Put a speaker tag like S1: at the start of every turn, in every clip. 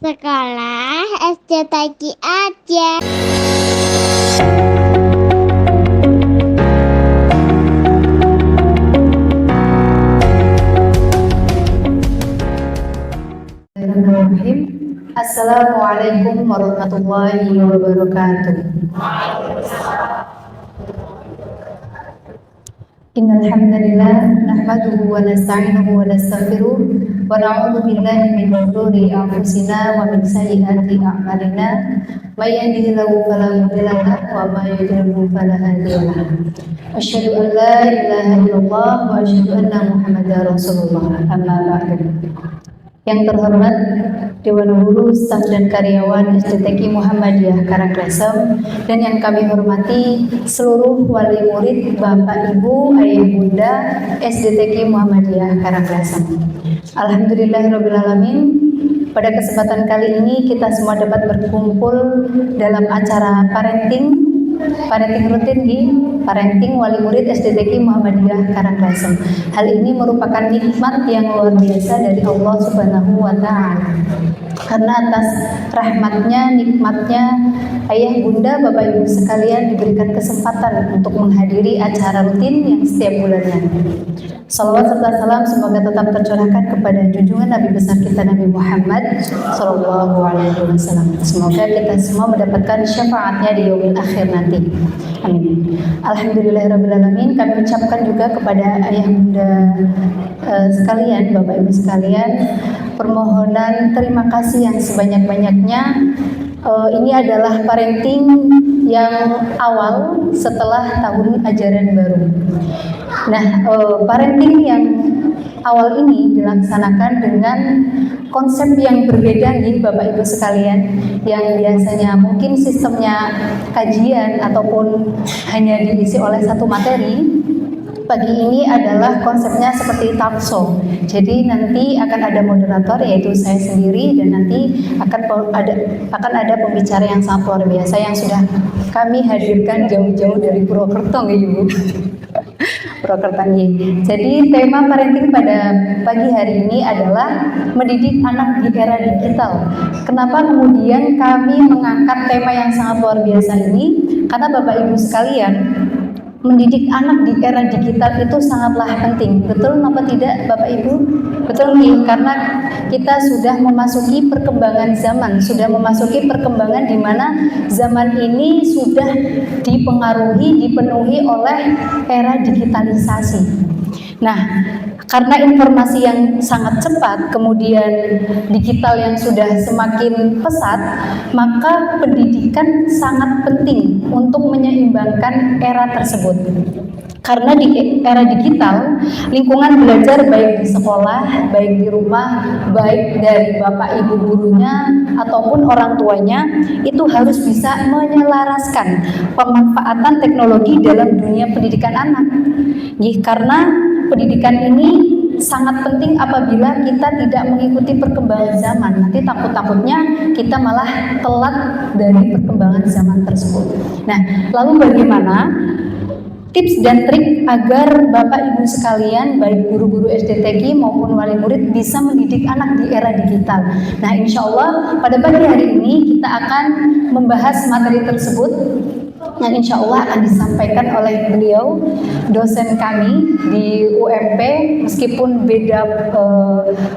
S1: Sekolah SD Tagi aja.
S2: Assalamualaikum warahmatullahi wabarakatuh. Innal hamdalillah nahmaduhu wa nasta'inuhu wa nastaghfiruh wa na'udzu billahi min shururi anfusina wa min sayyiati a'malina. May yahdihillahu fala mudilla lahu wa may yudlil fala hadiya lahu. Asyhadu an la ilaha illallah wa asyhadu anna Muhammadar Rasulullah. Amma ba'du. Yang terhormat Dewan Guru, staf dan karyawan SDTQ Muhammadiyah Karangklesem, dan yang kami hormati seluruh wali murid, Bapak, Ibu, Ayah, Bunda SDTQ Muhammadiyah Karangklesem. Alhamdulillahirrabbilalamin. Pada kesempatan kali ini kita semua dapat berkumpul dalam acara parenting rutin di parenting wali murid SDTQ Muhammadiyah Karangklesem. Hal ini merupakan nikmat yang luar biasa dari Allah Subhanahu wa Ta'ala. Karena atas rahmatnya, nikmatnya, Ayah, Bunda, Bapak, Ibu sekalian diberikan kesempatan untuk menghadiri acara rutin yang setiap bulannya. Salawat serta salam semoga tetap tercurahkan kepada junjungan Nabi besar kita Nabi Muhammad Sallallahu Alaihi Wasallam. Semoga kita semua mendapatkan syafaatnya di yaumil akhir nanti. Amin. Alhamdulillahirrabbilalamin. Kami ucapkan juga kepada Ayah, Bunda sekalian, Bapak, Ibu sekalian, permohonan terima kasih yang sebanyak-banyaknya. Ini adalah parenting yang awal setelah tahun ajaran baru. Nah, parenting yang awal ini dilaksanakan dengan konsep yang berbeda nih Bapak Ibu sekalian, yang biasanya mungkin sistemnya kajian ataupun hanya diisi oleh satu materi. Pagi ini adalah konsepnya seperti talk show. Jadi nanti akan ada moderator, yaitu saya sendiri, dan nanti akan ada pembicara yang sangat luar biasa yang sudah kami hadirkan jauh-jauh dari Purwokerto, Ibu. Purwokerto. Jadi tema parenting pada pagi hari ini adalah mendidik anak di era digital. Kenapa kemudian kami mengangkat tema yang sangat luar biasa ini? Karena Bapak Ibu sekalian, mendidik anak di era digital itu sangatlah penting. Betul apa tidak Bapak Ibu? Betul nih, karena kita sudah memasuki perkembangan zaman, sudah memasuki perkembangan di mana zaman ini sudah dipenuhi oleh era digitalisasi. Nah, karena informasi yang sangat cepat, kemudian digital yang sudah semakin pesat, maka pendidikan sangat penting untuk menyeimbangkan era tersebut. Karena di era digital, lingkungan belajar baik di sekolah, baik di rumah, baik dari Bapak Ibu gurunya ataupun orang tuanya, itu harus bisa menyelaraskan pemanfaatan teknologi dalam dunia pendidikan anak. Karena pendidikan ini sangat penting apabila kita tidak mengikuti perkembangan zaman. Nanti takut-takutnya kita malah telat dari perkembangan zaman tersebut. Nah, lalu bagaimana tips dan trik agar Bapak Ibu sekalian, baik guru-guru SDTQ maupun wali murid, bisa mendidik anak di era digital? Nah, insya Allah pada pagi hari ini kita akan membahas materi tersebut yang insya Allah akan disampaikan oleh beliau, dosen kami di UMP, meskipun beda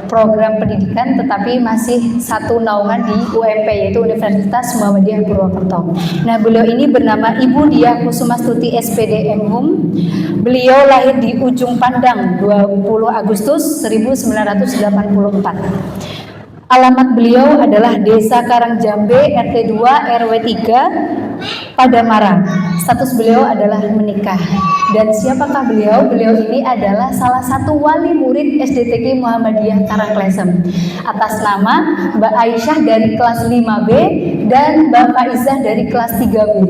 S2: program pendidikan, tetapi masih satu naungan di UMP, yaitu Universitas Muhammadiyah Purwokerto. Nah, beliau ini bernama Ibu Diah Kusumastuti SPD MHum. Beliau lahir di Ujung Pandang 20 Agustus 1984. Alamat beliau adalah Desa Karangjambe, RT 2 RW 3, Padamarang. Status beliau adalah menikah. Dan siapakah beliau? Beliau ini adalah salah satu wali murid SDTQ Muhammadiyah Karangklesem. Atas nama Mbak Aisyah dari kelas 5B dan Mbak Faizah dari kelas 3B.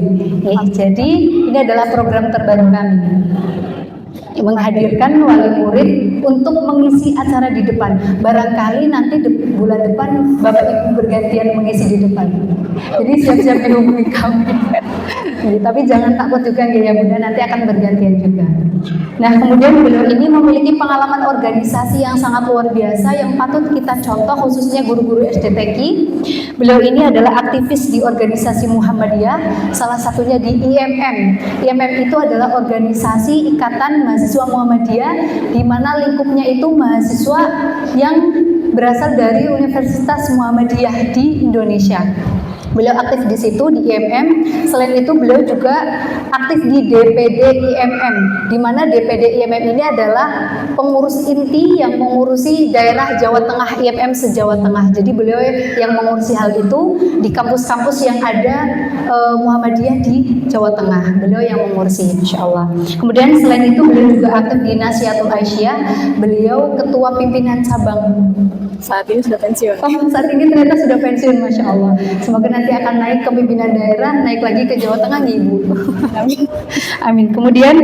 S2: Jadi ini adalah program terbaru kami, menghadirkan wali murid untuk mengisi acara di depan. Barangkali nanti bulan depan Bapak Ibu bergantian mengisi di depan. Jadi siap-siap dihubungi kami. Tapi jangan takut juga ya Bunda, nanti akan bergantian juga. Nah, kemudian beliau ini memiliki pengalaman organisasi yang sangat luar biasa yang patut kita contoh, khususnya guru-guru SDTQ. Beliau ini adalah aktivis di organisasi Muhammadiyah, salah satunya di IMM. IMM itu adalah organisasi Ikatan Mahasiswa Muhammadiyah, di mana lingkupnya itu mahasiswa yang berasal dari Universitas Muhammadiyah di Indonesia. Beliau aktif di situ di IMM. Selain itu beliau juga aktif di DPD IMM, di mana DPD IMM ini adalah pengurus inti yang mengurusi daerah Jawa Tengah, IMM se-Jawa Tengah. Jadi beliau yang mengurusi hal itu di kampus-kampus yang ada Muhammadiyah di Jawa Tengah. Beliau yang mengurusi, insya Allah. Kemudian selain itu beliau juga aktif di Nasihatul Aisyah. Beliau ketua pimpinan cabang.
S3: Saat ini sudah pensiun.
S2: Oh, saat ini ternyata sudah pensiun, Masya Allah. Semoga nanti akan naik ke pimpinan daerah, naik lagi ke Jawa Tengah nih Ibu.
S3: Amin.
S2: Amin. Kemudian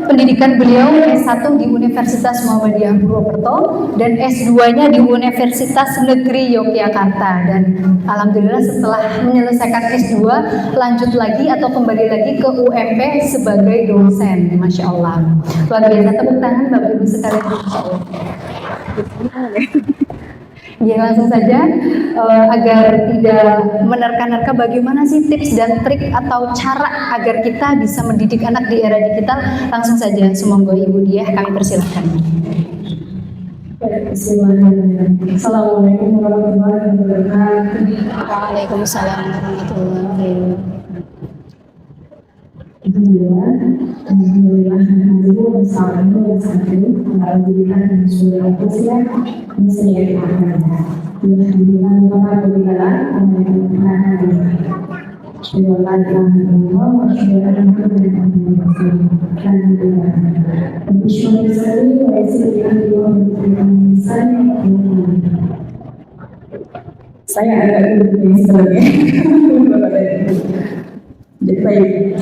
S2: pendidikan beliau S1 di Universitas Muhammadiyah Purwokerto dan S2-nya di Universitas Negeri Yogyakarta. Dan alhamdulillah setelah menyelesaikan S2 lanjut lagi atau kembali lagi ke UMP sebagai dosen. Masya Allah. Luar biasa, tepuk tangan Bapak Ibu sekalian. Masya Allah. Ya, langsung saja agar tidak menerka-nerka, bagaimana sih tips dan trik atau cara agar kita bisa mendidik anak di era digital. Langsung saja, semoga Ibu Diah kami persilahkan.
S4: Bismillahirrahmanirrahim. Assalamualaikum warahmatullahi wabarakatuh.
S2: Waalaikumsalam warahmatullahi wabarakatuh.
S4: Alhamdulillah, alhamdulillah, saya agak lebih sebenarnya. Jadi baik.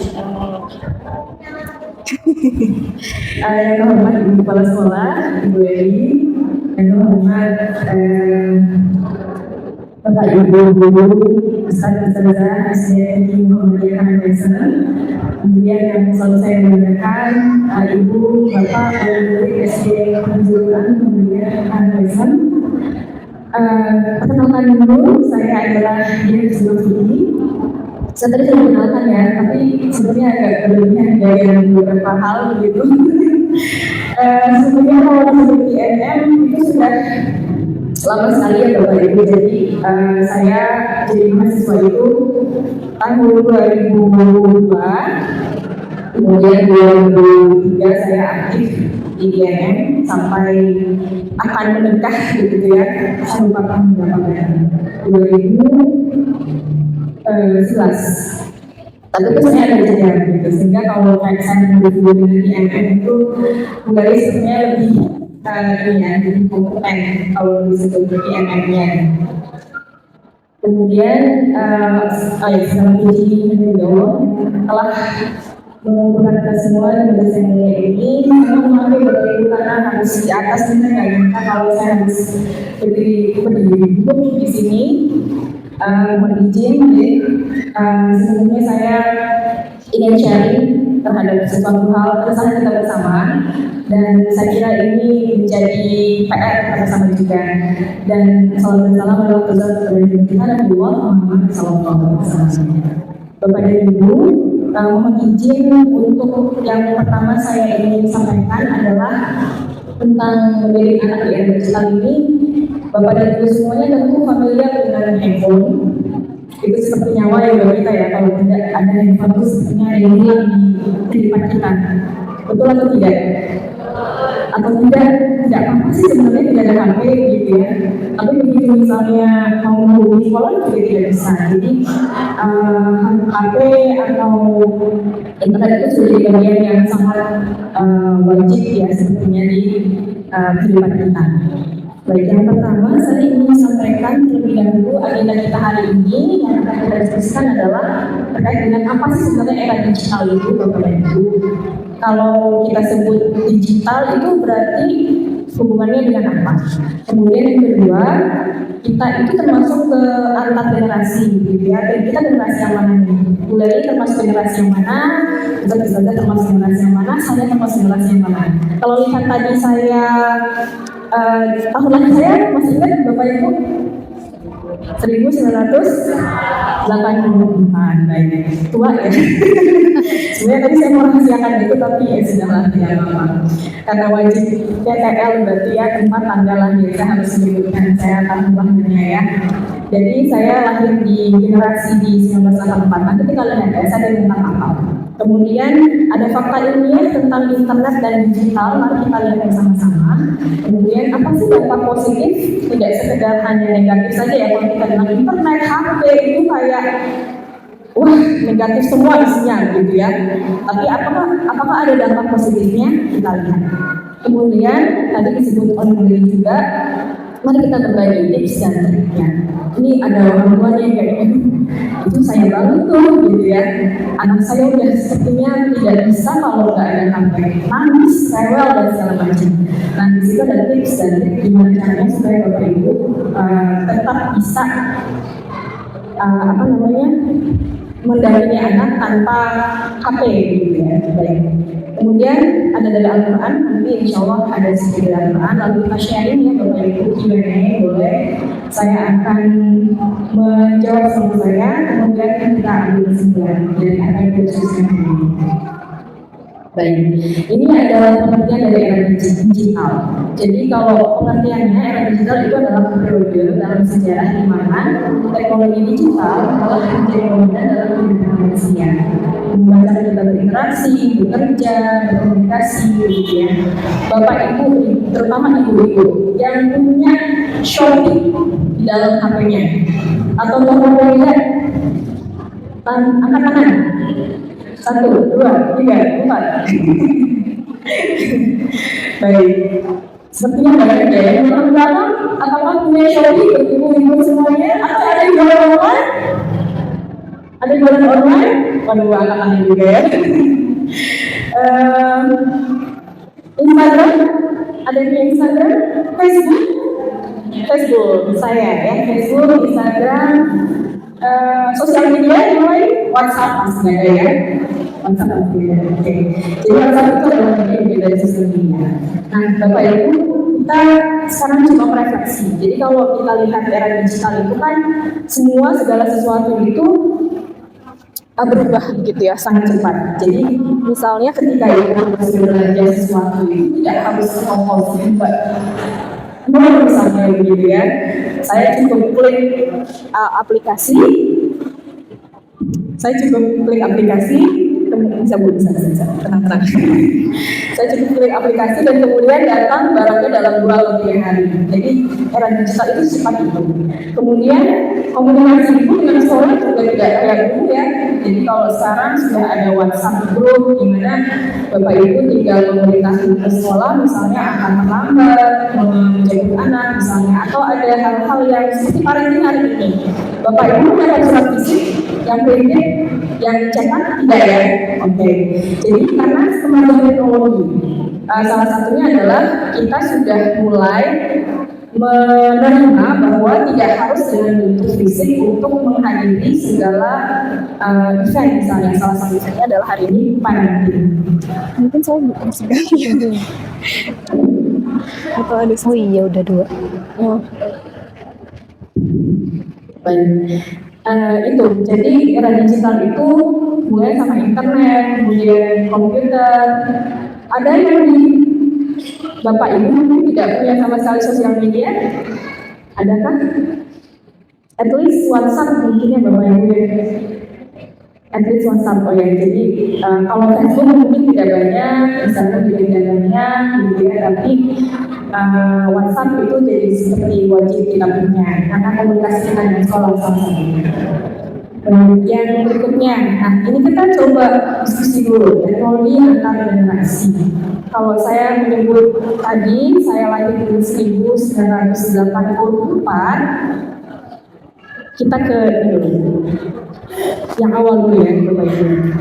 S4: Yang terhormat Ibu Kepala Sekolah, Ibu Eri, yang terhormat Bapak Ibu Guru, Ustaz-Ustazah, SDTQ Muhammadiyah Karangasem. Kemudian yang selalu saya banggakan, Ibu, Bapak, Ibu SD Kejuruan Muhammadiyah Karangasem. Perkenalkan dulu, saya adalah Dian Sulawesi. Saya tadi sudah mengenalkan ya, tapi sebenarnya agak berlebihan dari beberapa hal begitu. Sebenarnya kalau disebut IMM itu sudah lama sekali ya Bapak Ibu. Jadi saya jadi mahasiswa itu tahun 2002, kemudian 2003 saya aktif di IMM sampai akan menikah gitu ya. Saya lupa tahun berapa ya, 2011. Tapi itu saya ada jeda gitu, sehingga kalau kayak saya berdua dengan IMM itu kembali sebenarnya lebih lebih kompeten kalau disebut IMM-nya. Kemudian setelah uji beliau telah mengumpulkan kita semua di dosen mulia ini, memang memakai Bapak Ibu karena harus di atas ini nggak nyangka kalau saya harus berdiri duduk di sini. Mohon izin, sebelumnya saya ingin sharing terhadap sesuatu hal keresahan kita bersama, dan saya kira ini menjadi PR bersama juga. Dan salam dan salam adalah kepada kita dan dua Muhammad Sallallahu Alaihi Wasallam. Bapak dan Ibu, mohon izin untuk yang pertama saya ingin sampaikan adalah tentang mendidik anak di era digital ini. Bapak dan Ibu semuanya tentu familiar dengan handphone. Itu seperti nyawa ya bagi kita ya. Kalau tidak ada handphone itu sepertinya ada yang hilang di kehidupan kita. Betul atau tidak? Atau tidak apa-apa sih sebenarnya tidak ada HP gitu ya. Tapi begitu misalnya mau menghubungi sekolah juga tidak bisa. Jadi HP atau internet itu sudah jadi bagian yang sangat wajib ya sepertinya di kehidupan kita. Baik, yang pertama saya ingin sampaikan terlebih dahulu agenda kita hari ini yang akan kita diskusikan adalah terkait dengan apa sih sebenarnya era digital itu, Bapak dan Ibu. Kalau kita sebut digital itu berarti hubungannya dengan apa? Kemudian yang kedua, kita itu termasuk ke antar generasi generasi gitu ya. Dan kita generasi yang mana nih? Mulai termasuk generasi yang mana? Kita bisa lihat termasuk generasi yang mana? Saya termasuk generasi yang mana? Kalau lihat tadi saya tahun lahir saya masih ingat Bapak Ibu? 1984. Baik, tua ya. Sebenarnya tadi saya mau rahasiakan itu, tapi ya sudahlah, tidak apa-apa. Karena wajib TTL berarti ya tempat tanggal lahir, saya harus menyebutkan saya tahun lahirnya ya. Jadi saya lahir di generasi di 1984. Nanti kita lihat ya, saya tentang apa. Kemudian ada fakta ilmiah tentang internet dan digital, mari kita lihat bersama-sama. Kemudian apa sih dampak positif? Tidak sekedar hanya negatif saja ya, kalau kita bilang internet, HP itu kayak wah negatif semua isinya gitu ya. Tapi apakah ada dampak positifnya? Kita lihat. Kemudian tadi disebut oleh Beli juga, mari kita berbagi tips dan triknya. Ini ada orang tuanya yang kayak itu saya banget tuh gitu ya. Anak saya udah sepertinya tidak bisa kalau nggak ada HP, nangis, rewel dan segala macam. Nah di situ ada tips dan trik gimana caranya supaya Bapak Ibu tetap bisa mendampingi anak tanpa HP gitu ya. Baik. Kemudian ada dari Al-Quran, nanti insya Allah ada sedikit dari Al-Quran, lalu kita sharing ya Bapak Ibu, Q&A boleh. Saya akan menjawab sama saya, kemudian kita ambil kesimpulan dari apa yang dijelaskan ini. Baik, ini adalah pengertian dari era digital. Jadi kalau pengertiannya era digital itu adalah periode dalam sejarah di mana teknologi digital telah menjadi dominan dalam kehidupan manusia. Membaca dan berinteraksi, bekerja, berkomunikasi, gitu ya. Bapak Ibu, terutama ibu-ibu yang punya Shopee di dalam HP-nya atau Tokopedia, angkat tangan. 1, 2, 3, 4. Baik. Sepertinya banyak ya. Yang pertama, apakah punya Shopee ibu-ibu semuanya? Atau ada yang jualan online? Ada jualan online? Waduh, angkat-angkat juga ya. Instagram? Ada yang punya Instagram? Facebook? Facebook, saya ya. Facebook, Instagram, sosial media yang lain? WhatsApp masih ada ya. WhatsApp masih ada. Oke. Jadi WhatsApp itu adalah bagian dari sosial media. Nah, Bapak Ibu, kita sekarang coba merefleksi. Jadi kalau kita lihat era digital itu kan segala sesuatu itu berubah gitu ya, sangat cepat. Jadi misalnya ketika kita harus belajar sesuatu itu tidak harus kompulsif misalnya gitu ya. Saya cukup klik aplikasi. Bisa, tenang. Saya cukup klik aplikasi dan kemudian datang barangnya dalam 2 atau 3 hari. Jadi era digital itu cepat itu. Kemudian komunikasi itu dengan sekolah juga tidak kayak dulu ya. Jadi kalau sekarang sudah ada WhatsApp group di mana Bapak Ibu tinggal komunikasi ke sekolah, misalnya akan terlambat menjemput anak misalnya, atau ada hal-hal yang seperti parenting hari ini. Bapak Ibu ada surat fisik yang printed, yang cetak tidak ya? Oke. Jadi karena kemajuan teknologi, salah satunya adalah kita sudah mulai menerima bahwa tidak harus dengan bentuk fisik untuk menghadiri segala event, misalnya salah satu eventnya adalah hari ini parenting.
S3: Mungkin saya bukan segan. Atau ada
S2: Oh iya udah 2.
S3: Oh.
S4: Baik. Itu jadi era digital itu mulai sama internet, kemudian komputer. Ada yang di Bapak Ibu tidak punya sama sekali sosial media? Adakah? At least WhatsApp mungkin ya Bapak Ibu ya. At least WhatsApp, oh ya. Jadi kalau Facebook mungkin tidak banyak, Instagram juga tidak banyak, gitu ya. Tapi WhatsApp itu jadi seperti wajib kita punya karena komunikasi kita dengan sekolah sama-sama. Yang berikutnya, nah ini kita coba diskusi dulu teknologi antar generasi. Kalau saya menyebut tadi, saya lahir di 1984, kita ke ini yang awal dulu ya Bapak Ibu.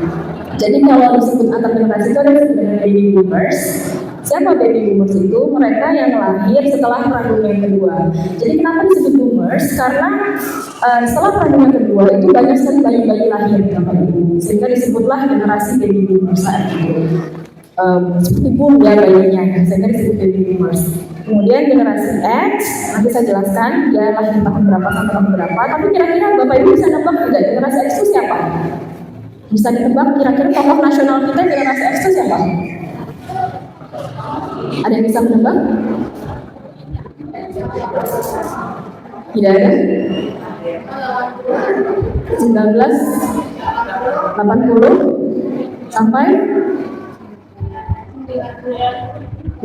S4: Jadi kalau disebut antar generasi itu ada sebenarnya baby boomers Siapa baby boomers itu? Mereka yang lahir setelah Perang Dunia Kedua. Jadi kenapa disebut boomers? Karena setelah Perang Dunia Kedua itu banyak sekali bayi-bayi lahir Bapak Ibu, sehingga disebutlah generasi baby boomers saat itu. Seperti boom ya bayinya, sehingga disebut baby boomers. Kemudian generasi X, nanti saya jelaskan dia lahir tahun berapa sampai tahun berapa. Tapi kira-kira Bapak Ibu bisa nebak tidak generasi X itu siapa? Bisa ditebak kira-kira tokoh nasional kita generasi X itu siapa? Ada yang bisa menebak? Tidak ada? 1980 sampai?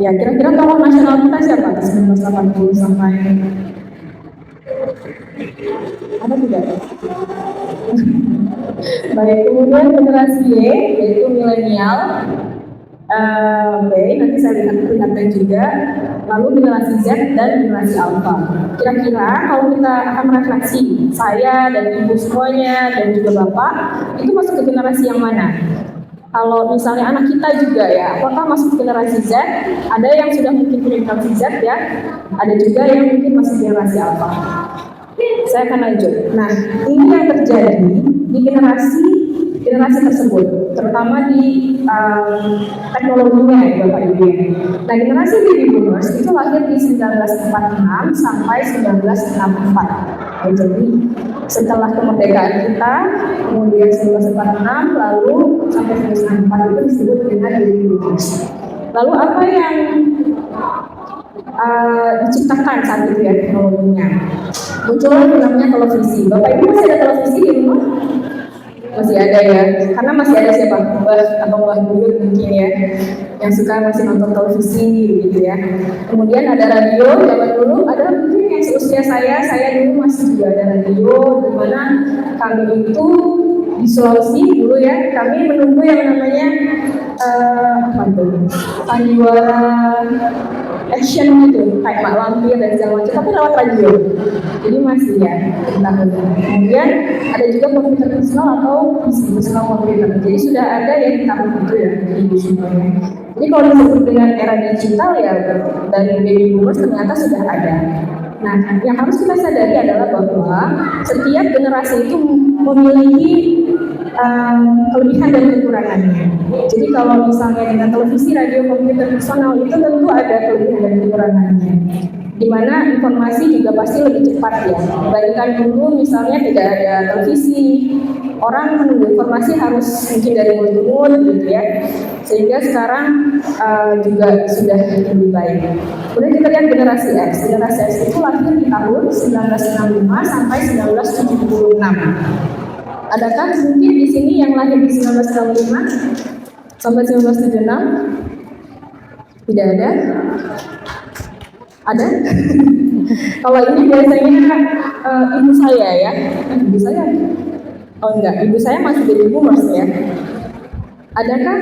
S4: Ya, kira-kira tokoh nasional kita siapa? 1980 sampai? Ada tidak? Baik, kemudian generasi Y, yaitu milenial. Oke, nanti saya lihatkan juga. Lalu generasi Z dan generasi Alpha. Kira-kira kalau kita akan merefleksi, saya dan ibu semuanya dan juga bapak, itu masuk ke generasi yang mana? Kalau misalnya anak kita juga ya, apakah masuk generasi Z? Ada yang sudah mungkin punya generasi Z ya, ada juga yang mungkin masuk generasi Alpha. Saya akan lanjut. Nah, ini yang terjadi di generasi tersebut, terutama di teknologinya ya Bapak Ibu. Nah, generasi baby boomers itu lahir di 1946 sampai 1964. Jadi setelah kemerdekaan kita, kemudian 1946 lalu sampai 1964 itu disebut dengan baby boomers. Lalu apa yang diciptakan saat itu ya teknologinya? Muncul namanya televisi. Bapak Ibu masih ada televisi di rumah? Masih ada ya, karena masih ada siapa? Mbah atau Mbah dulu mungkin ya, yang suka masih nonton televisi gitu ya. Kemudian ada radio, zaman dulu ada mungkin yang seusia saya dulu masih juga ada radio, di mana kami itu di Sulawesi dulu ya, kami menunggu yang namanya apa tuh? Sandiwara action gitu, kayak Mak Lampir dan segala macam, tapi lewat radio. Jadi masih ya, kemudian ada juga komputer personal atau PC personal komputer. Jadi sudah ada yang di tahun itu ya, ibu semuanya. Jadi kalau disebut dengan era digital ya, dari baby boomers ternyata sudah ada. Nah, yang harus kita sadari adalah bahwa setiap generasi itu memiliki kelebihan dan kekurangannya. Jadi kalau misalnya dengan televisi, radio, komputer personal itu tentu ada kelebihan dan kekurangannya. Di mana informasi juga pasti lebih cepat ya. Dibandingkan dulu misalnya tidak ada televisi, orang menunggu informasi harus mungkin dari mulut ke mulut gitu ya. Sehingga sekarang juga sudah lebih baik. Kemudian kita lihat generasi X. Generasi X itu lahir di tahun 1965 sampai 1976. Adakah mungkin di sini yang lahir di 1965 sampai 1976? Tidak ada? Ada? Kalau ini biasanya ibu saya ya. Ibu saya? Oh enggak, ibu saya masih baby boomers ya. Adakah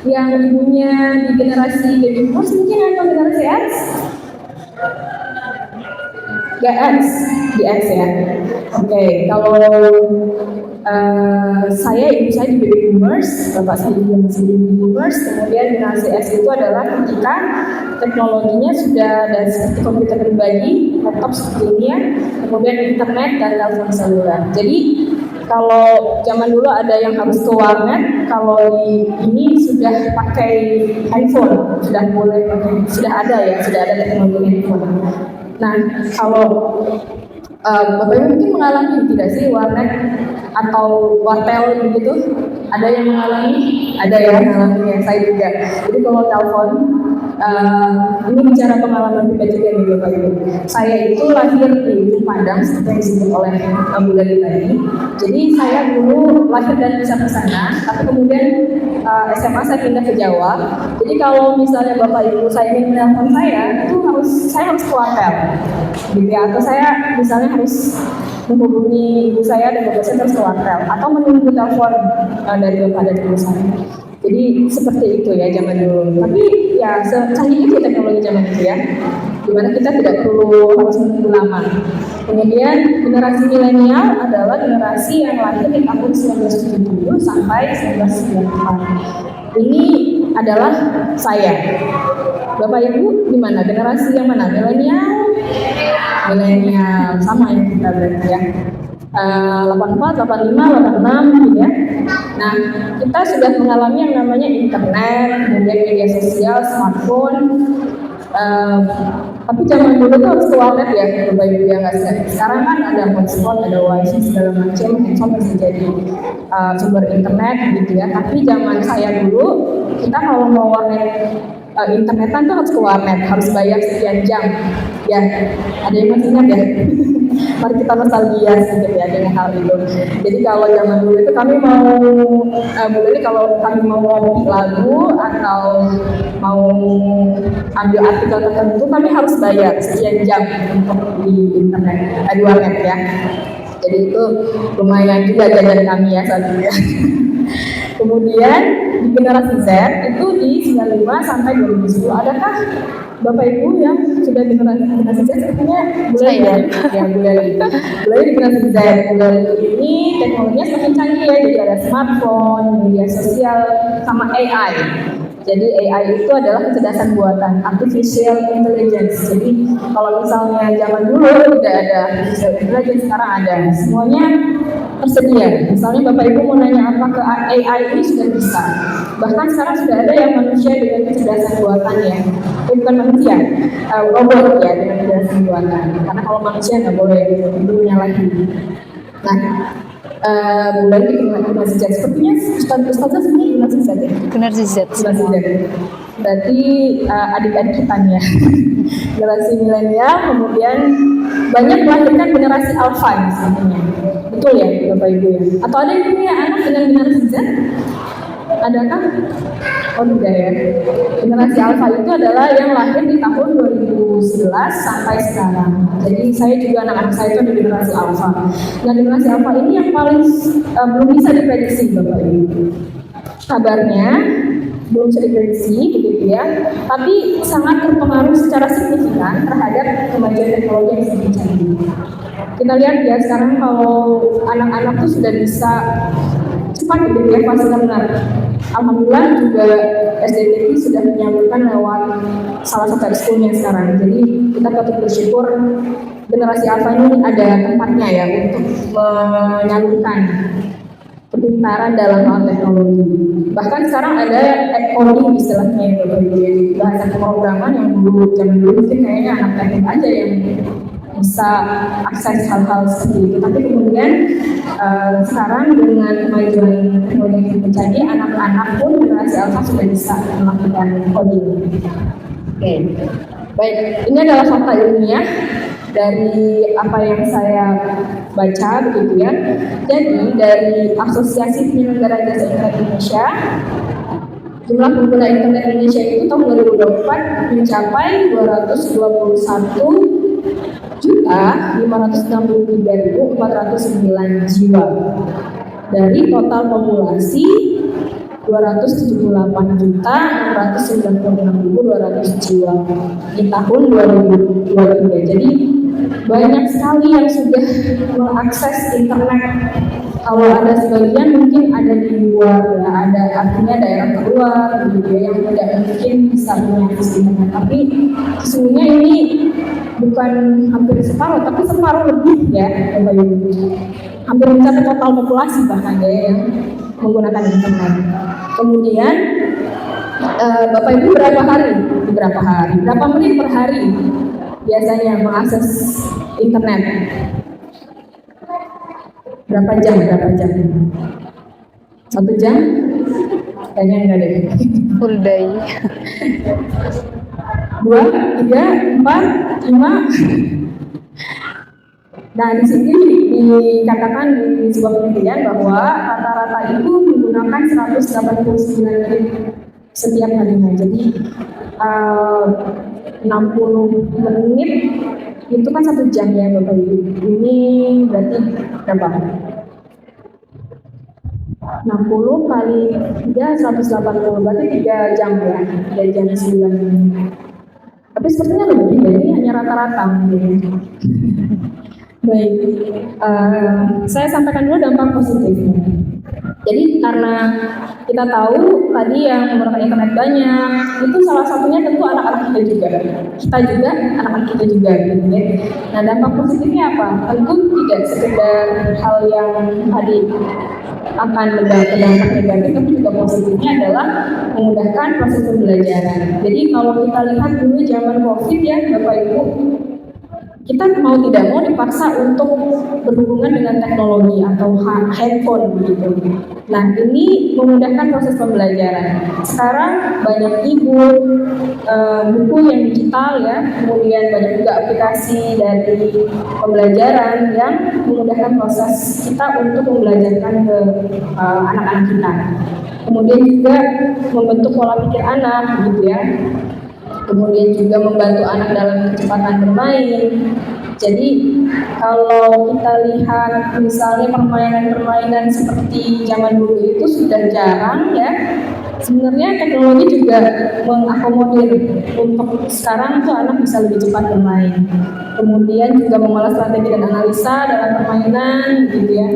S4: yang ibunya di generasi baby boomers mungkin atau generasi X? Ya X, di X ya. Oke, kalau ibu saya di baby boomers, bapak saya juga masih baby boomers. Kemudian generasi X itu adalah ketika teknologinya sudah ada seperti komputer pribadi, laptop seperti ini ya, kemudian internet dan telepon seluler. Jadi kalau zaman dulu ada yang harus ke warnet, kalau ini sudah pakai handphone, sudah boleh pakai, sudah ada teknologi handphone. Nah, kalau Bapak Ibu mungkin mengalami tidak sih warnet atau wartel begitu? Ada yang mengalami? Ada yang mengalami ya, saya juga. Jadi kalau telepon, ini bicara pengalaman pribadi juga nih Bapak Ibu. Saya itu lahir di Padang seperti yang disebut oleh Bu Dali tadi. Jadi saya dulu lahir dan besar ke sana, tapi kemudian SMA saya pindah ke Jawa. Jadi kalau misalnya Bapak Ibu saya ingin menelpon saya, itu saya harus ke wartel, gitu ya. Atau saya misalnya harus menghubungi ibu saya dan bapak saya terus ke wartel, atau menunggu telepon dari bapak dan ibu saya. Jadi seperti itu ya zaman dulu. Tapi ya secanggih itu teknologi zaman itu ya, dimana kita tidak perlu harus menunggu lama. Kemudian generasi milenial adalah generasi yang lahir di tahun 1970 sampai 1994. Ini adalah saya. Bapak Ibu gimana? Generasi yang mana? Milenial? Milenial, sama yang kita berarti ya. 84, 85, 86 gitu ya. Nah, kita sudah mengalami yang namanya internet, kemudian media sosial, smartphone. Tapi zaman dulu tuh harus ke warnet ya, Bapak Ibu ya nggak sih? Sekarang kan ada hotspot, ada wifi segala macam, handphone bisa jadi sumber internet gitu ya. Tapi zaman saya dulu, kita kalau mau warnet internetan tuh harus ke warnet, harus bayar sekian jam. Ya, ada yang masih ingat ya? Mari kita nostalgia sedikit ya dengan hal itu. Jadi kalau zaman dulu itu kami mau, kalau kami mau ngopi lagu atau mau ambil artikel tertentu, kami harus bayar sekian jam untuk di internet, di warnet ya. Jadi itu lumayan juga jajan kami ya saat itu ya. Kemudian di generasi Z itu di 95 sampai 2010. Adakah Bapak Ibu yang sudah generasi Z? Sepertinya mulai ya mulai di generasi Z. Mulai ini teknologinya semakin canggih ya, jadi ada smartphone, media sosial, sama AI. Jadi AI itu adalah kecerdasan buatan, artificial intelligence. Jadi kalau misalnya zaman dulu tidak ada artificial intelligence, sekarang ada. Semuanya tersedia. Misalnya Bapak Ibu mau nanya apa ke AI ini sudah bisa. Bahkan sekarang sudah ada yang manusia dengan kecerdasan buatan ya. Bukan manusia, robot ya dengan kecerdasan buatan. Karena kalau manusia nggak boleh itu menyalahi. Nah, mulai di generasi Z. Sepertinya Ustazah sebenarnya generasi Z ya?
S2: Generasi Z.
S4: Generasi Z. Berarti adik-adik kita nih ya. Generasi milenial, kemudian banyak melahirkan generasi alpha sebenarnya. Betul ya Bapak Ibu ya? Atau ada yang punya anak dengan generasi Z? Adakah? Oh tidak ya. Generasi alpha itu adalah yang lahir di tahun 2011 sampai sekarang. Jadi saya juga anak-anak saya itu ada generasi alpha. Nah generasi alpha ini yang paling belum bisa diprediksi Bapak Ibu. Kabarnya belum bisa diprediksi begitu ya. Tapi sangat berpengaruh secara signifikan terhadap kemajuan teknologi yang semakin canggih. Kita lihat ya sekarang kalau anak-anak tuh sudah bisa cepat gitu ya fasenya benar. Alhamdulillah juga SDTI sudah menyalurkan lewat salah satu ekskulnya sekarang. Jadi kita patut bersyukur generasi alpha ini ada tempatnya ya untuk menyalurkan kepintaran dalam hal teknologi. Bahkan sekarang ada coding istilahnya itu bahasa pemrograman yang dulu zaman dulu mungkin kayaknya anak teknik aja yang bisa akses hal-hal seperti itu. Tapi kemudian sekarang dengan kemajuan teknologi yang canggih, anak-anak pun generasi alpha sudah bisa melakukan coding. Oke. Baik, ini adalah fakta ilmiah dari apa yang saya baca begitu ya. Jadi dari Asosiasi Penyelenggara Jasa Internet Indonesia, jumlah pengguna internet Indonesia itu tahun 2024 mencapai 221.563.409 jiwa dari total populasi 278.696.200 jiwa di tahun 2023. Jadi banyak sekali yang sudah mengakses internet. Kalau ada sebagian mungkin ada di luar, ya, ada artinya daerah terluar, gitu ya, yang tidak mungkin bisa mengakses internet. Tapi sesungguhnya ini bukan hampir separuh, tapi separuh lebih ya, Bapak Ibu. Hampir mencapai total populasi bahkan ya yang menggunakan internet. Kemudian Bapak Ibu berapa menit per hari biasanya mengakses internet? Berapa jam? 1 jam? Kayaknya enggak deh.
S2: Full day.
S4: 2, 3, 4, 5. Nah, di sini dikatakan di sebuah penelitian bahwa rata-rata itu menggunakan 189 menit setiap harinya. Jadi 60 menit itu kan 1 jam ya Bapak Ibu. Ini berarti berapa? 60 kali 3, 180, berarti 3 jam ya, 3 jam 9 menit. Tapi sepertinya lebih, jadi hanya rata-rata. Baik, saya sampaikan dulu dampak positifnya. Jadi karena kita tahu tadi yang menggunakan internet banyak, itu salah satunya tentu anak-anak kita juga. Kita juga, anak-anak kita juga gitu ya. Nah, dampak positifnya apa? Tentu tidak sekedar hal yang tadi akan berdampak negatif, tapi juga positifnya adalah memudahkan proses pembelajaran. Jadi kalau kita lihat dulu zaman COVID ya, Bapak Ibu, kita mau tidak mau dipaksa untuk berhubungan dengan teknologi atau handphone begitu. Nah, ini memudahkan proses pembelajaran. Sekarang banyak buku yang digital ya, kemudian banyak juga aplikasi dari pembelajaran yang memudahkan proses kita untuk membelajarkan ke anak-anak kita. Kemudian juga membentuk pola pikir anak gitu ya. Kemudian juga membantu anak dalam kecepatan bermain. Jadi kalau kita lihat misalnya permainan-permainan seperti zaman dulu itu sudah jarang ya. Sebenarnya teknologi juga mengakomodir untuk sekarang tuh anak bisa lebih cepat bermain. Kemudian juga mengolah strategi dan analisa dalam permainan gitu ya.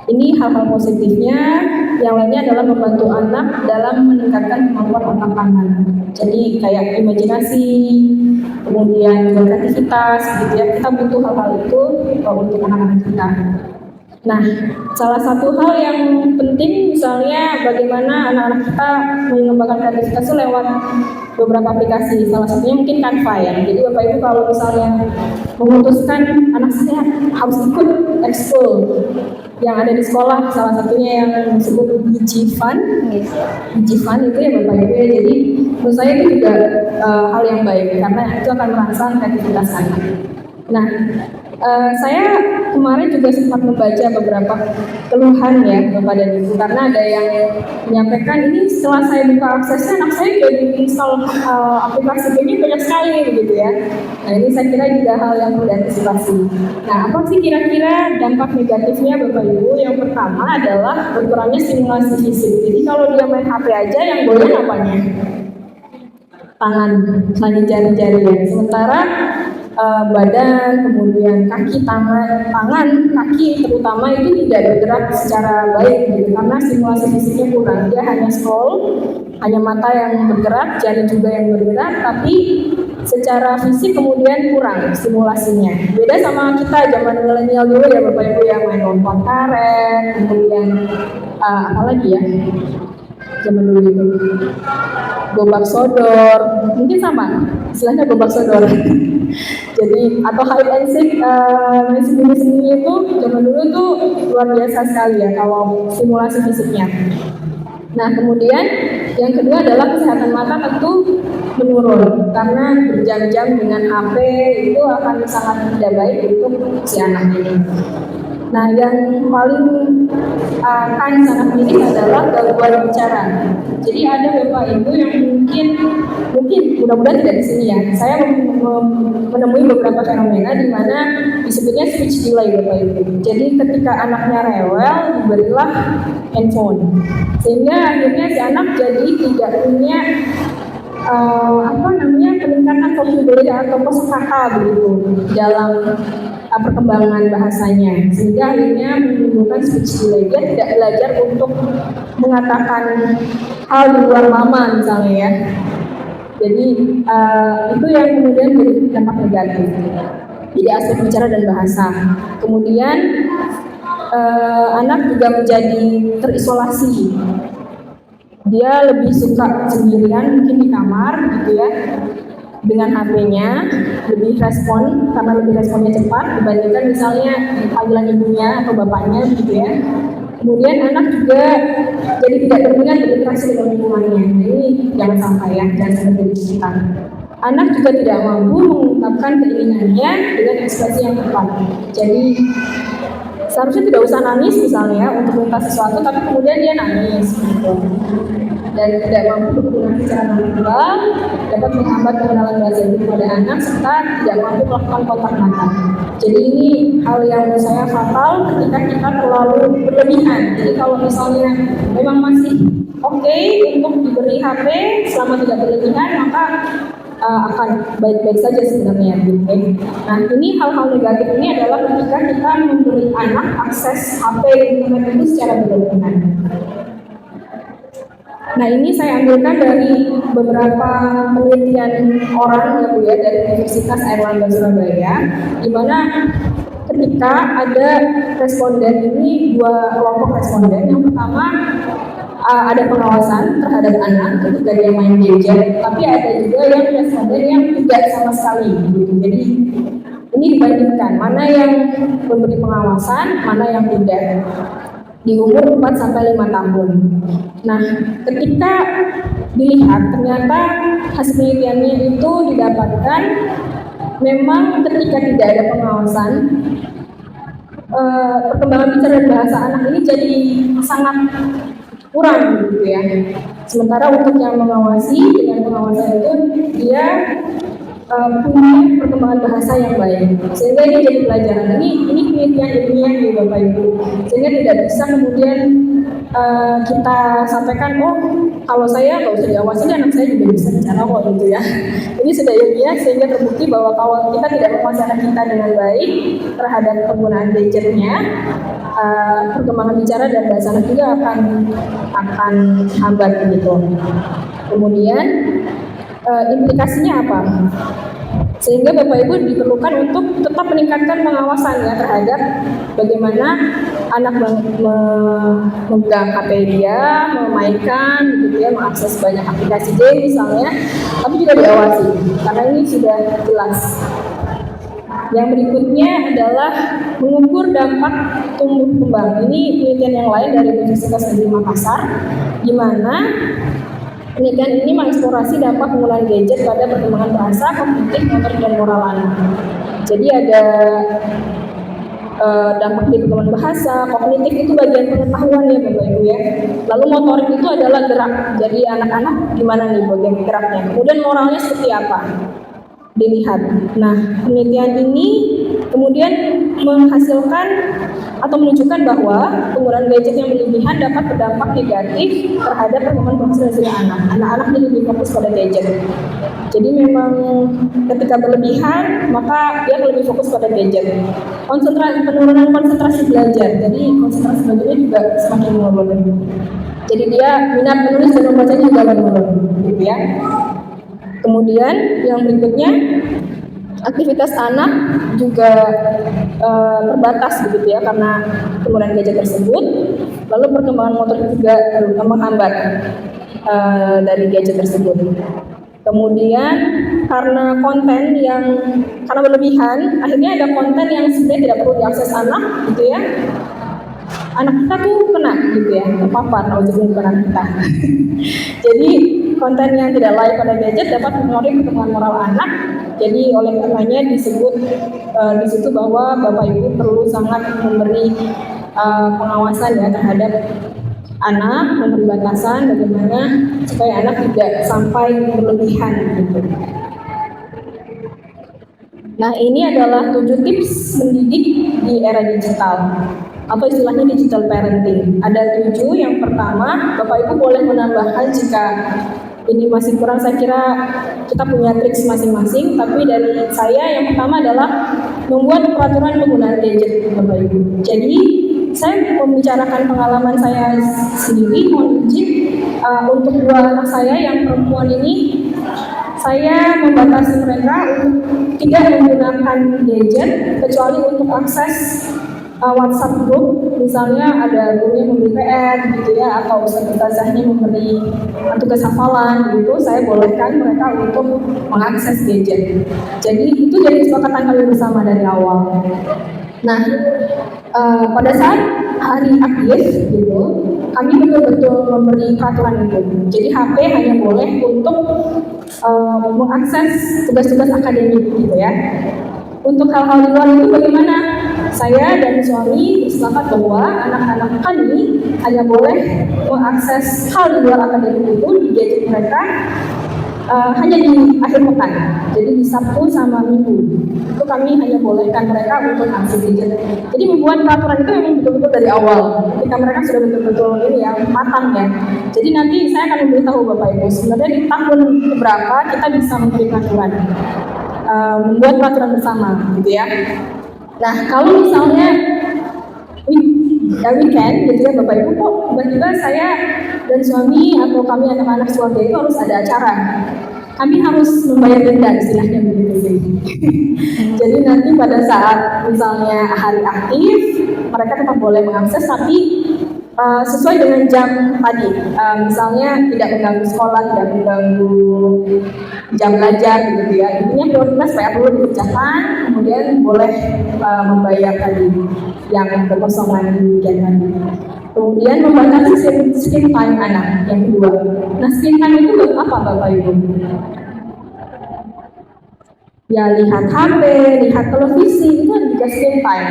S4: Ini hal-hal positifnya. Yang lainnya adalah membantu anak dalam meningkatkan kemampuan otak kanan. Jadi kayak imajinasi, kemudian juga kreativitas, gitu ya. Kita butuh hal-hal itu untuk anak-anak kita. Nah, salah satu hal yang penting misalnya bagaimana anak-anak kita mengembangkan kreativitas itu lewat beberapa aplikasi. Salah satunya mungkin Canva ya. Jadi Bapak Ibu kalau misalnya memutuskan anak saya harus ikut ekskul yang ada di sekolah, salah satunya yang disebut Digifan itu ya Bapak Ibu ya. Jadi menurut saya itu juga hal yang baik karena itu akan merangsang kreativitas anak. Nah, saya kemarin juga sempat membaca beberapa keluhan ya Bapak dan Ibu, karena ada yang menyampaikan ini setelah saya buka aksesnya anak saya jadi install aplikasi ini banyak sekali begitu ya. Nah, ini saya kira juga hal yang perlu diantisipasi. Nah, apa sih kira-kira dampak negatifnya Bapak Ibu? Yang pertama adalah berkurangnya stimulasi fisik. Jadi kalau dia main HP aja yang boleh apanya? Tangan, misalnya jari-jari ya. Sementara badan, kemudian kaki, tangan, kaki terutama itu tidak bergerak secara baik gitu, karena stimulasi fisiknya kurang. Dia hanya scroll, hanya mata yang bergerak, jari juga yang bergerak, tapi secara fisik kemudian kurang stimulasinya. Beda sama kita zaman milenial dulu ya Bapak Ibu yang main lompat karet, kemudian apalagi ya zaman dulu itu gobak sodor, mungkin sama istilahnya gobak sodor. Jadi atau hide and seek, main sembunyi-sembunyi itu zaman dulu tuh luar biasa sekali ya kalau stimulasi fisiknya. Nah, kemudian yang kedua adalah kesehatan mata tentu menurun karena berjam-jam dengan HP itu akan sangat tidak baik untuk si anak ini. Nah, yang paling akan sangat minim adalah gangguan bicara. Jadi ada Bapak Ibu yang mungkin mudah-mudahan tidak di sini ya. Saya menemui beberapa fenomena di mana disebutnya speech delay Bapak Ibu. Jadi ketika anaknya rewel diberilah handphone, sehingga akhirnya si anak jadi tidak punya peningkatan vocabulary atau kosakata begitu dalam perkembangan bahasanya, sehingga akhirnya menimbulkan speech delay. Dia tidak belajar untuk mengatakan hal di luar mama misalnya ya. Jadi itu yang kemudian jadi dampak negatif. Jadi aspek bicara dan bahasa. Kemudian anak juga menjadi terisolasi. Dia lebih suka sendirian mungkin di kamar gitu ya, dengan HP-nya, lebih respon karena lebih responnya cepat dibandingkan misalnya panggilan ibunya atau bapaknya gitu ya. Kemudian anak juga jadi tidak berminat berinteraksi dengan lingkungannya. Nah, ini jangan sampai ya, jangan sampai dipisahkan. Anak juga tidak mampu mengungkapkan keinginannya dengan ekspresi yang tepat. Jadi seharusnya tidak usah nangis misalnya ya, untuk minta sesuatu, tapi kemudian dia nangis gitu. Dan tidak mampu berkomunikasi secara nonverbal, dapat menghambat pengenalan bahasa ibu pada anak, serta tidak mampu melakukan kontak mata. Jadi ini hal yang menurut saya fatal ketika kita terlalu berlebihan. Jadi kalau misalnya memang masih oke untuk diberi HP selama tidak berlebihan, maka akan baik-baik saja sebenarnya gitu. Nah, ini hal-hal negatif ini adalah ketika kita memberi anak akses HP internet itu secara berlebihan. Nah, ini saya ambilkan dari beberapa penelitian orang ya Bu ya, dari Universitas Airlangga Surabaya, di mana ketika ada responden ini, dua kelompok responden. Yang pertama ada pengawasan terhadap anak ketika dia main gadget, tapi ada juga yang responden yang tidak sama sekali gitu. Jadi ini dibandingkan mana yang memberi pengawasan, mana yang tidak, di umur 4 sampai 5 tahun. Nah, ketika dilihat ternyata hasil penelitiannya itu didapatkan memang ketika tidak ada pengawasan, perkembangan bicara dan bahasa anak ini jadi sangat kurang gitu ya. Sementara untuk yang mengawasi, dengan pengawasan itu dia punya perkembangan bahasa yang baik, sehingga ini jadi pelajaran. Ini penelitian ilmiah nih Bapak Ibu, sehingga tidak bisa kemudian kita sampaikan, oh kalau saya nggak usah diawasi, anak saya juga bisa bicara kok gitu ya. Ini sudah ilmiah sehingga terbukti bahwa kalau kita tidak menguasai anak kita dengan baik terhadap penggunaan gadgetnya, perkembangan bicara dan bahasa anak juga akan hambat gitu. Kemudian implikasinya apa? Sehingga Bapak Ibu diperlukan untuk tetap meningkatkan pengawasan ya terhadap bagaimana anak memegang HP dia, memainkan gitu ya, mengakses banyak aplikasi game misalnya, tapi juga diawasi karena ini sudah jelas. Yang berikutnya adalah mengukur dampak tumbuh kembang. Ini penelitian yang lain dari Universitas Negeri Makassar, di mana penelitian ini mengeksplorasi dampak penggunaan gadget pada perkembangan bahasa, kognitif, motorik, dan moral anak. Jadi ada dampak di perkembangan bahasa, kognitif itu bagian pengetahuan ya Bapak Ibu ya. Lalu motorik itu adalah gerak. Jadi anak-anak gimana nih bagian geraknya. Kemudian moralnya seperti apa? Dilihat. Nah, penelitian ini kemudian menghasilkan atau menunjukkan bahwa penggunaan gadget yang berlebihan dapat berdampak negatif terhadap perkembangan bahasa anak. Anak-anak jadi lebih fokus pada gadget. Jadi memang ketika berlebihan, maka dia lebih fokus pada gadget. Penurunan konsentrasi belajar. Jadi konsentrasi belajarnya juga semakin menurun. Jadi dia minat menulis dan membacanya juga menurun, gitu ya. Kemudian yang berikutnya, aktivitas anak juga terbatas begitu ya karena penggunaan gadget tersebut. Lalu perkembangan motor juga menghambat dari gadget tersebut. Kemudian karena konten yang karena berlebihan, akhirnya ada konten yang sebenarnya tidak perlu diakses anak gitu ya. Anak kita tuh kena gitu ya, terpapar kalau bukan kita. Jadi konten yang tidak layak pada gadget dapat mempengaruhi perkembangan moral anak. Jadi oleh karenanya disebut di situ bahwa Bapak Ibu perlu sangat memberi pengawasan ya terhadap anak, memberi batasan bagaimana supaya anak tidak sampai berlebihan gitu. Nah, ini adalah 7 tips mendidik di era digital atau istilahnya digital parenting. Ada 7. Yang pertama, Bapak Ibu boleh menambahkan jika ini masih kurang. Saya kira kita punya trik masing-masing, tapi dari saya yang pertama adalah membuat peraturan penggunaan gadget Bapak Ibu. Jadi saya membicarakan pengalaman saya sendiri, mohon izin untuk 2 anak saya yang perempuan ini, saya membatasi mereka untuk tidak menggunakan gadget kecuali untuk akses WhatsApp group, misalnya ada gurunya memberi PR gitu ya, atau ustazahnya memberi tugas hafalan gitu, saya bolehkan mereka untuk mengakses gadget. Jadi itu jadi kesepakatan kami bersama dari awal. Nah, pada saat hari akhir gitu, kami betul-betul memberi peraturan itu. Jadi HP hanya boleh untuk mengakses tugas-tugas akademik gitu ya. Untuk hal-hal di luar itu bagaimana? Saya dan suami bersepakat bahwa anak-anak kami hanya boleh mengakses hal di luar akademik itu di gadget mereka hanya di akhir pekan. Jadi di Sabtu sama Minggu itu kami hanya bolehkan mereka untuk akses gadget. Jadi membuat peraturan itu memang betul-betul dari awal. Ketika mereka sudah betul-betul ini ya matang ya. Jadi nanti saya akan memberitahu Bapak Ibu sebenarnya di tahun berapa kita bisa memberi peraturan, membuat peraturan bersama, gitu ya. Nah kalau misalnya weekend gitu ya Bapak Ibu, kok tiba-tiba saya dan suami atau kami anak-anak keluarga itu harus ada acara, kami harus membayar denda istilahnya begitu sih. Jadi nanti pada saat misalnya hari aktif mereka tetap boleh mengakses tapi sesuai dengan jam tadi, misalnya tidak mengganggu sekolah, tidak mengganggu jam belajar gitu ya. Intinya prioritas supaya perlu dikerjakan, kemudian boleh membayar tadi yang berkosongan di weekend tadi. Kemudian membatasi screen time anak yang kedua. Nah screen time itu untuk apa Bapak Ibu? Ya lihat HP, lihat televisi itu juga screen time.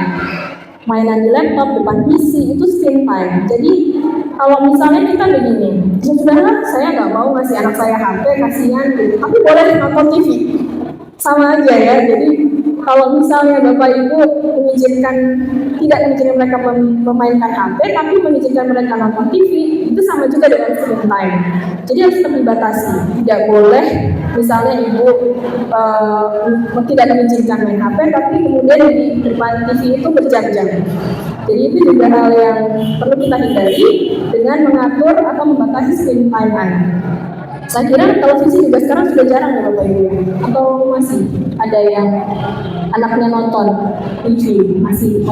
S4: Mainan di laptop, depan PC itu screen time. Jadi kalau misalnya kita begini, ya sudahlah saya nggak mau ngasih anak saya HP, kasihan gitu. Tapi boleh nonton TV, sama aja ya. Jadi kalau misalnya Bapak Ibu tidak mengizinkan mereka memainkan HP, tapi mengizinkan mereka nonton TV, itu sama juga dengan screen time. Jadi harus tetap dibatasi. Tidak boleh misalnya ibu tidak mengizinkan main HP, tapi kemudian di depan TV itu berjam-jam. Jadi itu juga hal yang perlu kita hindari dengan mengatur atau membatasi screen time anak. Saya kira televisi juga sekarang sudah jarang ya Bapak Ibu, atau masih ada yang anaknya nonton TV masih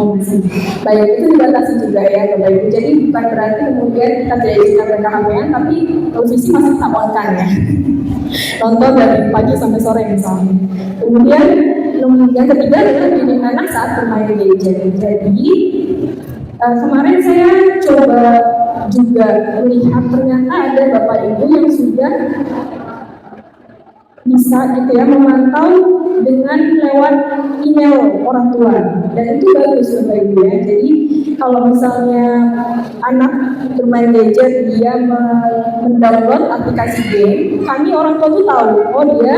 S4: baik, itu dibatasi juga ya Bapak Ibu. Jadi bukan berarti kemudian kita tidak izinkan mereka HP-an, tapi televisi masih kita on-kan ya, nonton dari pagi sampai sore misalnya. Kemudian yang ketiga adalah bimbing anak saat bermain gadget. Jadi kemarin saya coba juga melihat ternyata ada Bapak Ibu yang sudah bisa gitu ya memantau dengan lewat email orang tua, dan itu bagus Bapak Ibu ya. Jadi kalau misalnya anak bermain gadget, dia mendownload aplikasi game, kami orang tua tuh tahu, oh dia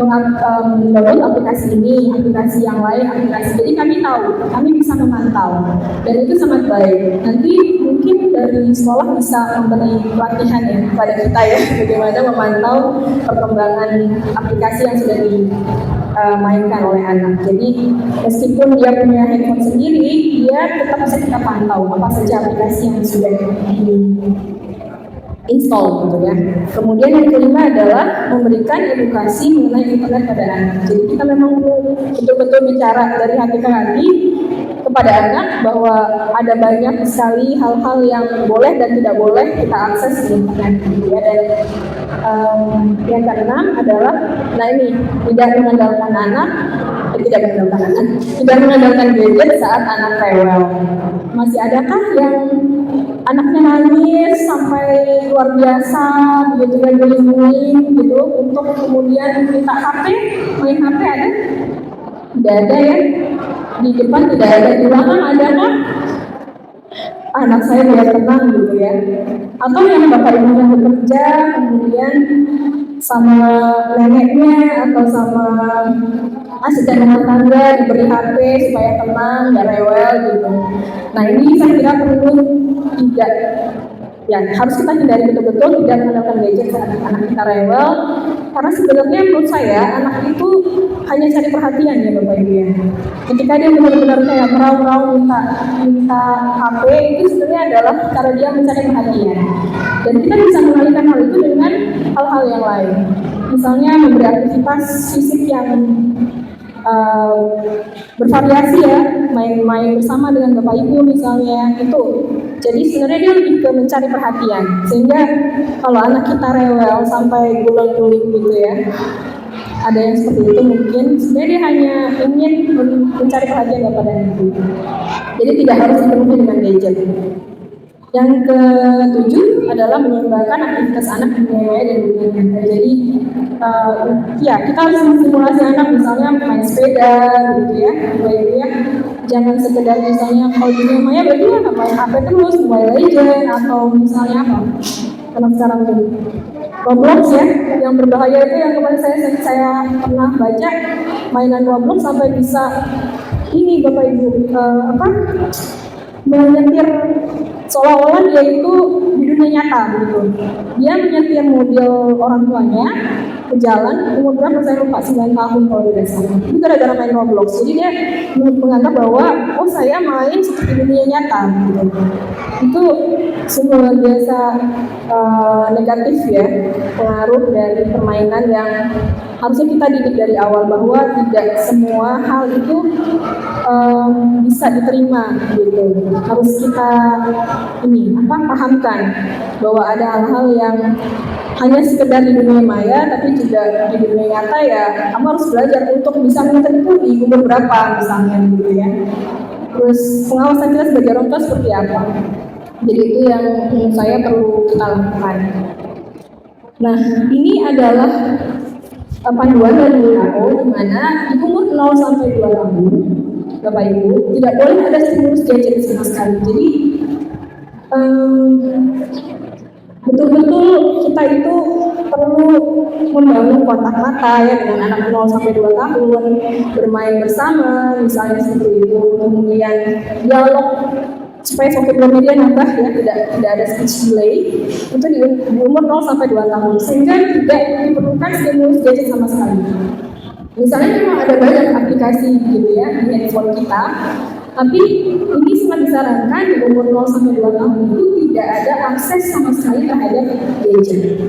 S4: mendownload aplikasi ini, aplikasi yang lain, jadi kami tahu, kami bisa memantau, dan itu sangat baik. Nanti mungkin dari sekolah bisa memberi pelatihan ya kepada kita ya, bagaimana memantau perkembangan aplikasi yang sudah dimainkan oleh anak. Jadi meskipun dia punya handphone sendiri, dia tetap bisa kita pantau apa saja aplikasi yang sudah install gitu ya. Kemudian yang kelima adalah memberikan edukasi mengenai internet pada anak. Jadi kita memang betul-betul bicara dari hati ke hati kepada anak bahwa ada banyak sekali hal-hal yang boleh dan tidak boleh kita akses di internet gitu ya. Dan yang keenam adalah, nah ini tidak mengandalkan gadget saat anak rewel. Masih adakah yang anaknya nangis sampai luar biasa begitu ya, guling-guling gitu untuk kemudian minta HP, main HP ada? Tidak ada ya, di depan tidak ada, di belakang ada kan? Anak saya biar tenang gitu ya. Atau yang Bapak Ibu yang bekerja kemudian sama neneknya atau sama asisten rumah tangga diberi HP supaya tenang, nggak rewel gitu. Nah ini saya kira perlu tidak, ya harus kita hindari betul-betul tidak menggunakan gadget saat anak kita rewel, karena sebenarnya menurut saya anak itu hanya cari perhatian ya Bapak Ibu ya. Ketika dia benar-benar kayak merau-rau minta HP, itu sebenarnya adalah cara dia mencari perhatian. Dan kita bisa mengalihkan hal itu dengan hal-hal yang lain. Misalnya memberi aktivitas fisik yang bervariasi ya, main-main bersama dengan Bapak Ibu misalnya itu. Jadi sebenarnya dia lebih ke mencari perhatian, sehingga kalau anak kita rewel sampai guling-guling gitu ya, ada yang seperti itu mungkin sebenarnya dia hanya ingin mencari perhatian kepada ibu. Jadi tidak harus dipenuhi dengan gadget. Yang ketujuh adalah menyeimbangkan aktivitas anak di dunia maya dan dunia nyata. Jadi ya kita harus menstimulasi anak misalnya main sepeda gitu ya, ya. Jangan sekedar misalnya kalau dunia maya berarti ya main HP terus, Mobile Legends atau misalnya apa? Karena sekarang tuh Roblox ya, yang berbahaya itu yang kemarin saya pernah baca, mainan Roblox sampai bisa ini Bapak Ibu menyetir seolah-olah dia itu di dunia nyata gitu. Dia menyetir mobil orang tuanya ke jalan, umur berapa saya lupa, 9 tahun kalau tidak salah. Itu gara-gara main Roblox. Jadi dia menganggap bahwa oh saya main seperti dunia nyata gitu. Itu semua biasa negatif ya, pengaruh dari permainan yang harusnya kita didik dari awal bahwa tidak semua hal itu bisa diterima gitu. Harus kita pahamkan bahwa ada hal-hal yang hanya sekedar di dunia maya, tapi juga di dunia nyata ya kamu harus belajar untuk bisa menentukan di umur berapa misalnya gitu ya. Terus pengawasan kita sebagai orang tua seperti apa? Jadi itu yang menurut saya perlu kita lakukan. Nah, ini adalah panduan dari WHO di mana di umur 0 sampai 2 tahun, Bapak Ibu, tidak boleh ada stimulus gadget sama sekali. Jadi betul-betul kita itu perlu membangun kontak mata ya dengan anak 0 sampai 2 tahun, bermain bersama misalnya seperti itu, kemudian dialog supaya vocabulary dia nambah ya, tidak ada speech delay itu di umur 0 sampai 2 tahun, sehingga tidak diperlukan stimulus gadget sama sekali. Misalnya memang ada banyak aplikasi gitu ya di handphone kita, tapi ini sangat disarankan di umur 0 sampai 2 tahun itu tidak ada akses sama sekali terhadap gadget.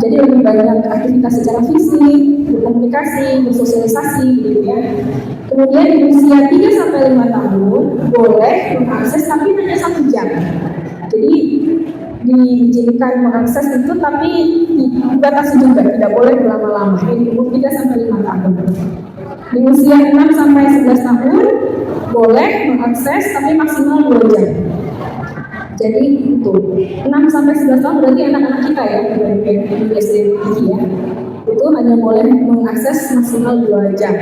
S4: Jadi lebih banyak aktivitas secara fisik, berkomunikasi, bersosialisasi gitu ya. Kemudian di usia 3 sampai 5 tahun boleh mengakses tapi hanya 1 jam. Jadi diizinkan mengakses itu tapi dibatasi juga, tidak boleh berlama-lama. Di umur 3 sampai 5 tahun. Di usia 6 sampai 11 tahun boleh mengakses tapi maksimal 2 jam. Jadi itu 6 sampai 11 tahun berarti anak-anak kita ya, di SD ya. Itu hanya boleh mengakses maksimal 2 jam.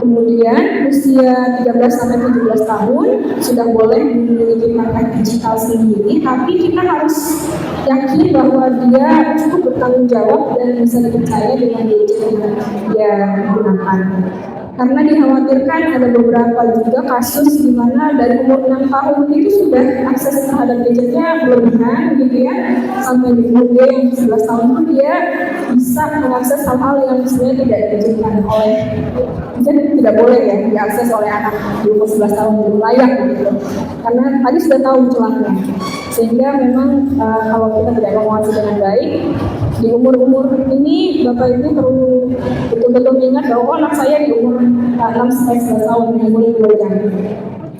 S4: Kemudian usia 13 sampai 17 tahun sudah boleh memiliki perangkat digital sendiri, tapi kita harus yakin bahwa dia cukup bertanggung jawab dan bisa dipercaya dengan gadget yang dia gunakan. Karena dikhawatirkan ada beberapa juga kasus di mana dari umur 6 tahun itu sudah akses terhadap gadgetnya berlebihan gitu ya, sampai di umur dia yang 11 tahun itu dia bisa mengakses hal-hal yang sebenarnya tidak diizinkan oleh, jadi tidak boleh ya diakses oleh anak di umur 11 tahun belum layak gitu. Karena tadi sudah tahu celahnya, sehingga memang kalau kita tidak mengawasi dengan baik di umur-umur ini, Bapak Ibu perlu betul-betul ingat bahwa anak saya di umur 6 sampai 11 tahun yang boleh 2 jam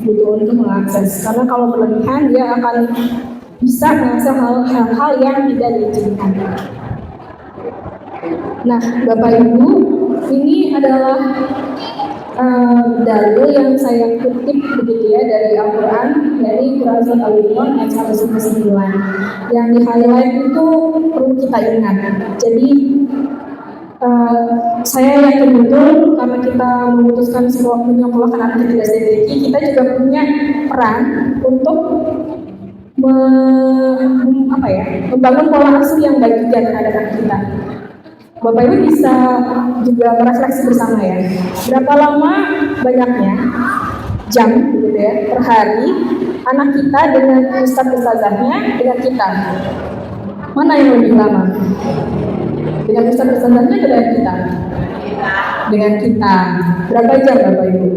S4: gitu untuk mengakses. Karena kalau berlebihan dia akan bisa mengakses hal-hal yang tidak diizinkan. Nah, Bapak Ibu, ini adalah dalil yang saya kutip begitu ya dari Al-Quran, dari Quran Surat Al-Imran ayat 109. Yang di highlight itu perlu kita ingat. Jadi saya yakin betul karena kita memutuskan menyekolahkan anak kita di SDTK, kita juga punya peran untuk membangun pola asuh yang baik juga terhadap anak kita. Bapak Ibu bisa juga merefleksi bersama ya, berapa lama banyaknya jam gitu ya per hari anak kita dengan ustadz-ustazahnya dengan kita, mana yang lebih lama? Dengan ustadz-ustazahnya dengan kita? Dengan kita. Berapa jam Bapak Ibu?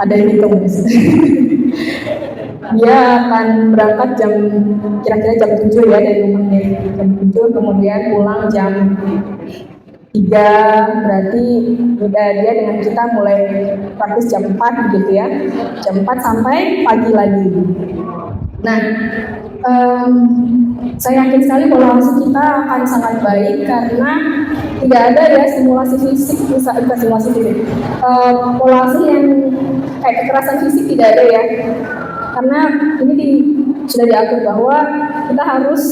S4: Ada yang hitung dia akan berangkat kira-kira jam 7 ya dari rumahnya, jam 7 kemudian pulang jam 3, berarti dia dengan kita mulai praktis jam 4 gitu ya, jam 4 sampai pagi lagi. Nah, saya yakin sekali pola asuh kita akan sangat baik karena tidak ada ya simulasi fisik, simulasi fisik, pola asuh yang kayak kekerasan fisik tidak ada ya. Karena ini sudah diatur bahwa kita harus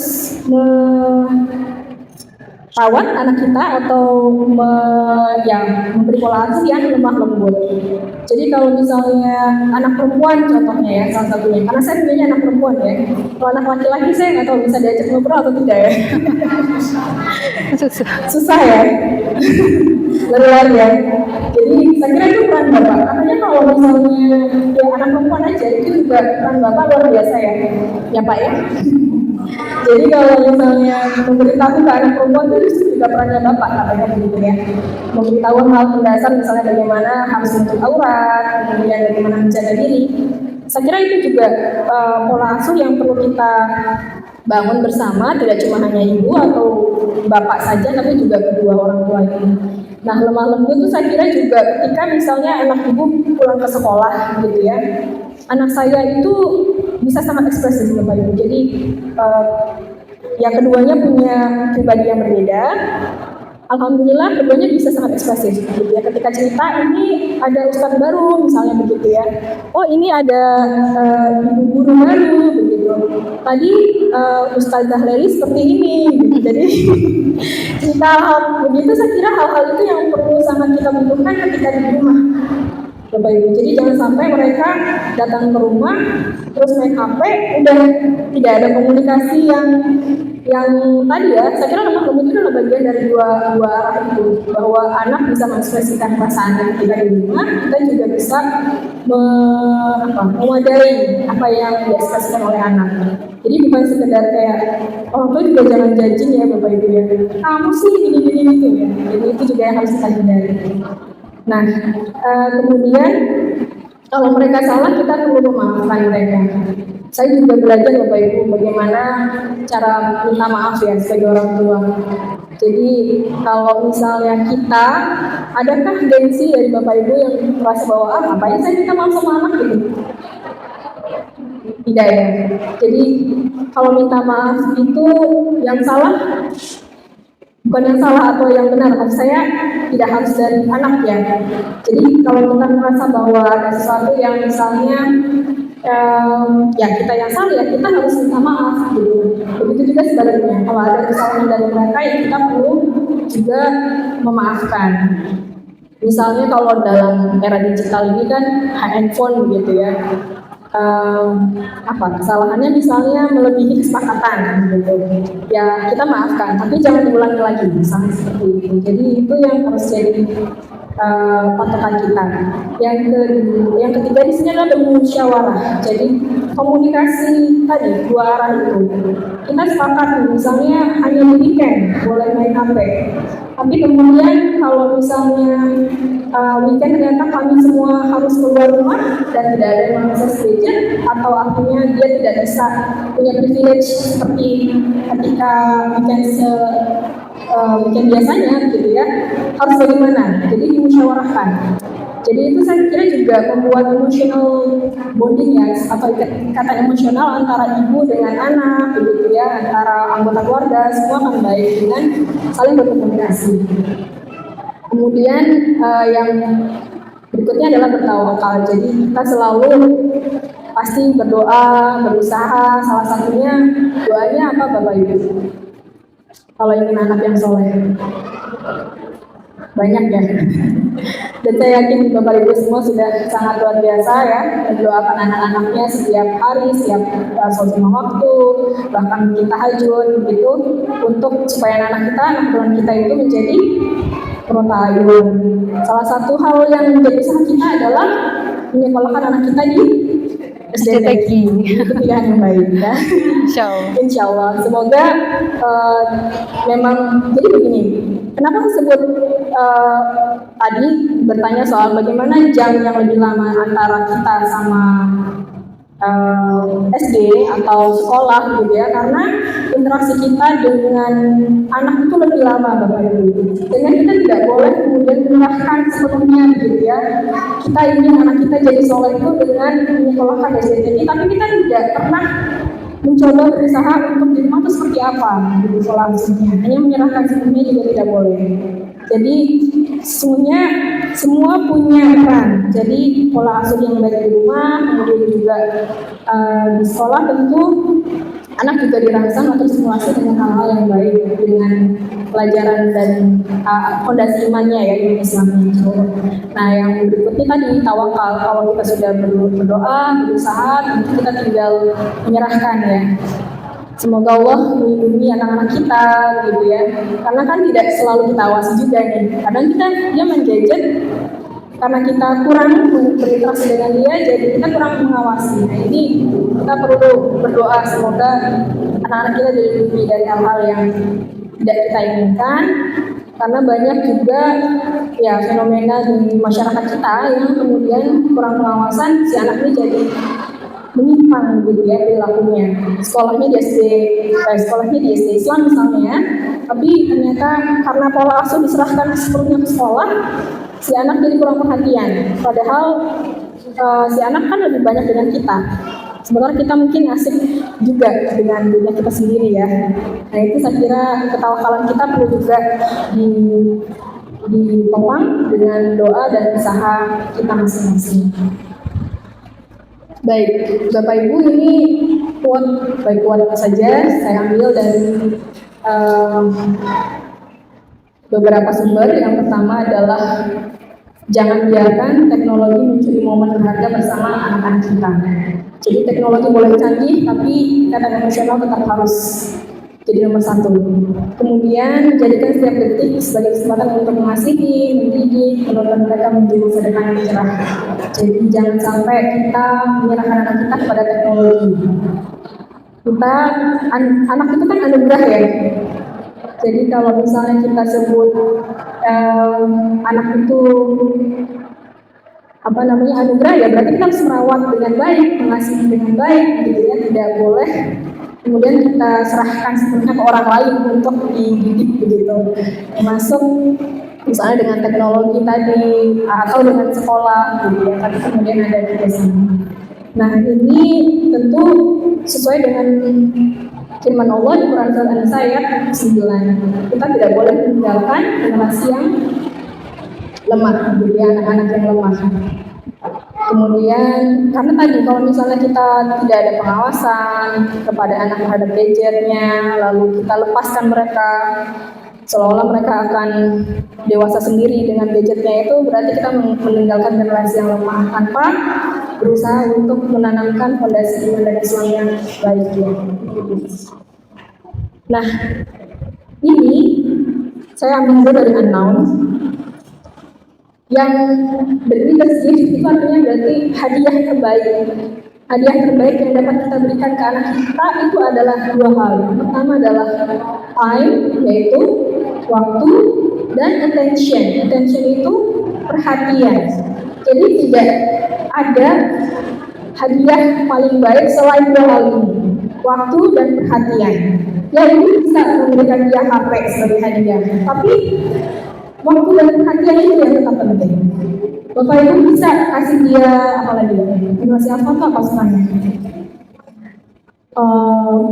S4: rawat anak kita atau memberi pola asuh yang lemah lembut. Jadi kalau misalnya anak perempuan contohnya ya, salah satunya, karena saya punya anak perempuan ya. Kalau anak laki-laki saya nggak tahu bisa diajak ngobrol atau tidak ya. Susah ya. Lari-lari ya. Jadi saya kira itu peran bapak. Katanya kalau misalnya ya anak perempuan aja itu juga peran bapak luar biasa ya, ya Pak ya. Jadi kalau misalnya memberitahu ke anak perempuan itu juga perannya bapak katanya begitu ya. Memberitahu hal mendasar misalnya bagaimana harus menutup aurat, kemudian bagaimana menjaga diri. Saya kira itu juga pola asuh yang perlu kita bangun bersama, tidak cuma hanya ibu atau bapak saja, tapi juga kedua orang tua ini. Nah, lemah lembut itu saya kira juga ketika misalnya anak ibu pulang ke sekolah gitu ya. Anak saya itu bisa sangat ekspresif Bapak Ibu. Jadi ya keduanya punya pribadi yang berbeda. Alhamdulillah keduanya bisa sangat ekspresif gitu ya. Ketika cerita ini ada ustadz baru misalnya begitu ya. Oh ini ada ibu guru baru begitu. Tadi Ustazah Leli seperti ini gitu. Jadi cerita hal begitu saya kira hal-hal itu yang perlu sangat kita butuhkan ketika di rumah. Bapak Ibu. Jadi jangan sampai mereka datang ke rumah terus main HP, udah tidak ada komunikasi yang tadi ya. Saya kira lemah lembut itu adalah bagian dari dua arah itu, bahwa anak bisa mengekspresikan perasaannya ketika di rumah, kita juga bisa mewadai apa yang diekspresikan oleh anak. Jadi bukan sekedar kayak orang tua juga jangan judging ya Bapak Ibu ya. Kamu sih gini-gini gitu ya. Jadi itu juga yang harus kita hindari. Nah, kemudian kalau mereka salah kita perlu memaafkan mereka. Saya juga belajar Bapak Ibu bagaimana cara minta maaf ya sebagai orang tua. Jadi kalau misalnya kita, adakah gengsi dari Bapak Ibu yang merasa bahwa ngapain saya minta maaf sama anak gitu? Tidak ya. Jadi kalau minta maaf itu yang salah bukan yang salah atau yang benar, maksud saya tidak harus dari anak ya. Jadi kalau kita merasa bahwa ada sesuatu yang misalnya ya kita yang salah ya kita harus minta maaf gitu. Begitu juga sebaliknya, kalau ada kesalahan dari mereka ya kita perlu juga memaafkan. Misalnya kalau dalam era digital ini kan handphone gitu ya. Kesalahannya misalnya melebihi kesepakatan gitu ya kita maafkan tapi jangan diulangi lagi misalnya seperti itu. Jadi itu yang harus jadi patokan kita. Yang ketiga di sini adalah bermusyawarah. Jadi komunikasi tadi dua arah itu kita sepakat misalnya hanya di weekend boleh main HP, tapi kemudian kalau misalnya weekend ternyata kami semua harus keluar rumah dan tidak ada yang akses gadget atau artinya dia tidak bisa punya privilege seperti ketika weekend biasanya gitu ya, harus bagaimana? Jadi dimusyawarahkan. Jadi itu saya kira juga membuat emotional bonding ya, atau ikatan emosional antara ibu dengan anak, begitu ya, antara anggota keluarga, semua akan baik dengan saling berkomunikasi. Kemudian yang berikutnya adalah bertawakal. Jadi kita selalu pasti berdoa, berusaha. Salah satunya doanya apa Bapak Ibu? Kalau ingin anak yang soleh, banyak ya. Dan saya yakin Bapak Ibu semua sudah sangat luar biasa ya mendoakan anak-anaknya setiap hari, setiap sholat waktu, bahkan kita tahajud begitu untuk supaya anak keturunan kita itu menjadi Protaayun. Salah satu hal yang menjadi usaha kita adalah menyekolahkan anak kita di SDTG. Itu pilihan yang baik ya. Insya Allah. Semoga memang jadi begini. Kenapa disebut tadi bertanya soal bagaimana jam yang lebih lama antara kita sama SD atau sekolah gitu ya, karena interaksi kita dengan anak itu lebih lama Bapak Ibu. Sehingga kita tidak boleh kemudian menyerahkan sepenuhnya gitu ya. Kita ingin anak kita jadi soleh itu dengan menyekolahkan SDTG, tapi kita tidak pernah mencoba berusaha untuk di rumah itu seperti apa gitu pola asuhnya. Hanya menyerahkan sepenuhnya juga tidak boleh. Jadi sesungguhnya semua punya peran. Jadi pola asuh yang baik di rumah, kemudian juga di sekolah tentu anak juga dirangsang atau stimulasi dengan hal-hal yang baik, dengan pelajaran dan fondasi imannya ya, iman Islamnya. Nah, yang berikutnya tadi tawakal. Kalau kita sudah berdoa, berusaha, kita tinggal menyerahkan ya. Semoga Allah melindungi anak-anak kita gitu ya. Karena kan tidak selalu kita awasi juga nih. Kadang dia main gadget, karena kita kurang berinteraksi dengan dia, jadi kita kurang mengawasi. Nah, ini kita perlu berdoa semoga anak-anak kita dilindungi dari hal-hal yang tidak kita inginkan, karena banyak juga ya fenomena di masyarakat kita yang kemudian kurang pengawasan, si anak ini jadi menyimpang gitu ya perilakunya. Sekolahnya di SD Islam misalnya, tapi ternyata karena pola asuh diserahkan sepenuhnya ke sekolah, si anak jadi kurang perhatian. Padahal si anak kan lebih banyak dengan kita. Sebenarnya kita mungkin asik juga dengan dunia kita sendiri ya. Nah, itu saya kira ketawakalan kita perlu juga ditopang dengan doa dan usaha kita masing-masing. Baik, Bapak Ibu, ini quote saja saya ambil dari beberapa sumber. Yang pertama adalah jangan biarkan teknologi mencuri momen berharga bersama anak-anak kita. Jadi teknologi boleh canggih, tapi ikatan emosional tetap harus jadi nomor satu. Kemudian jadikan setiap detik sebagai kesempatan untuk mengasihi, mendidik, menurunkan mereka menjadi masa depan yang cerah. Jadi jangan sampai kita menyerahkan anak kita kepada teknologi. Anak itu kan anugerah ya. Jadi kalau misalnya kita sebut anak itu anugerah ya, berarti kita harus merawat dengan baik, mengasihi dengan baik, gitu ya. Tidak boleh kemudian kita serahkan sepenuhnya ke orang lain untuk dididik begitu. Termasuk misalnya dengan teknologi tadi atau dengan sekolah, gitu ya. Tapi kemudian ada juga sini. Nah, ini tentu sesuai dengan firman Allah di Quran Surat An-Nisa ayat 9. Kita tidak boleh meninggalkan generasi yang lemah, gitu ya, anak-anak yang lemah. Kemudian, karena tadi kalau misalnya kita tidak ada pengawasan kepada anak terhadap gadgetnya, lalu kita lepaskan mereka, seolah-olah mereka akan dewasa sendiri dengan gadgetnya, itu berarti kita meninggalkan generasi yang lemah tanpa berusaha untuk menanamkan fondasi iman dan Islam yang baik ya. Nah, ini saya ambil dari An-Naun. Yang beri bersih itu artinya berarti hadiah terbaik. Hadiah terbaik yang dapat kita berikan ke anak kita itu adalah dua hal. Yang pertama adalah time, yaitu waktu, dan attention. Attention itu perhatian. Jadi tidak ada hadiah paling baik selain dua hal ini, waktu dan perhatian. Ya, ini bisa memberikan dia HP sebagai hadiah, tapi waktu dan perhatian itu yang tetap penting. Bapak Ibu bisa kasih dia apa lagi? Kasih apa pasukannya?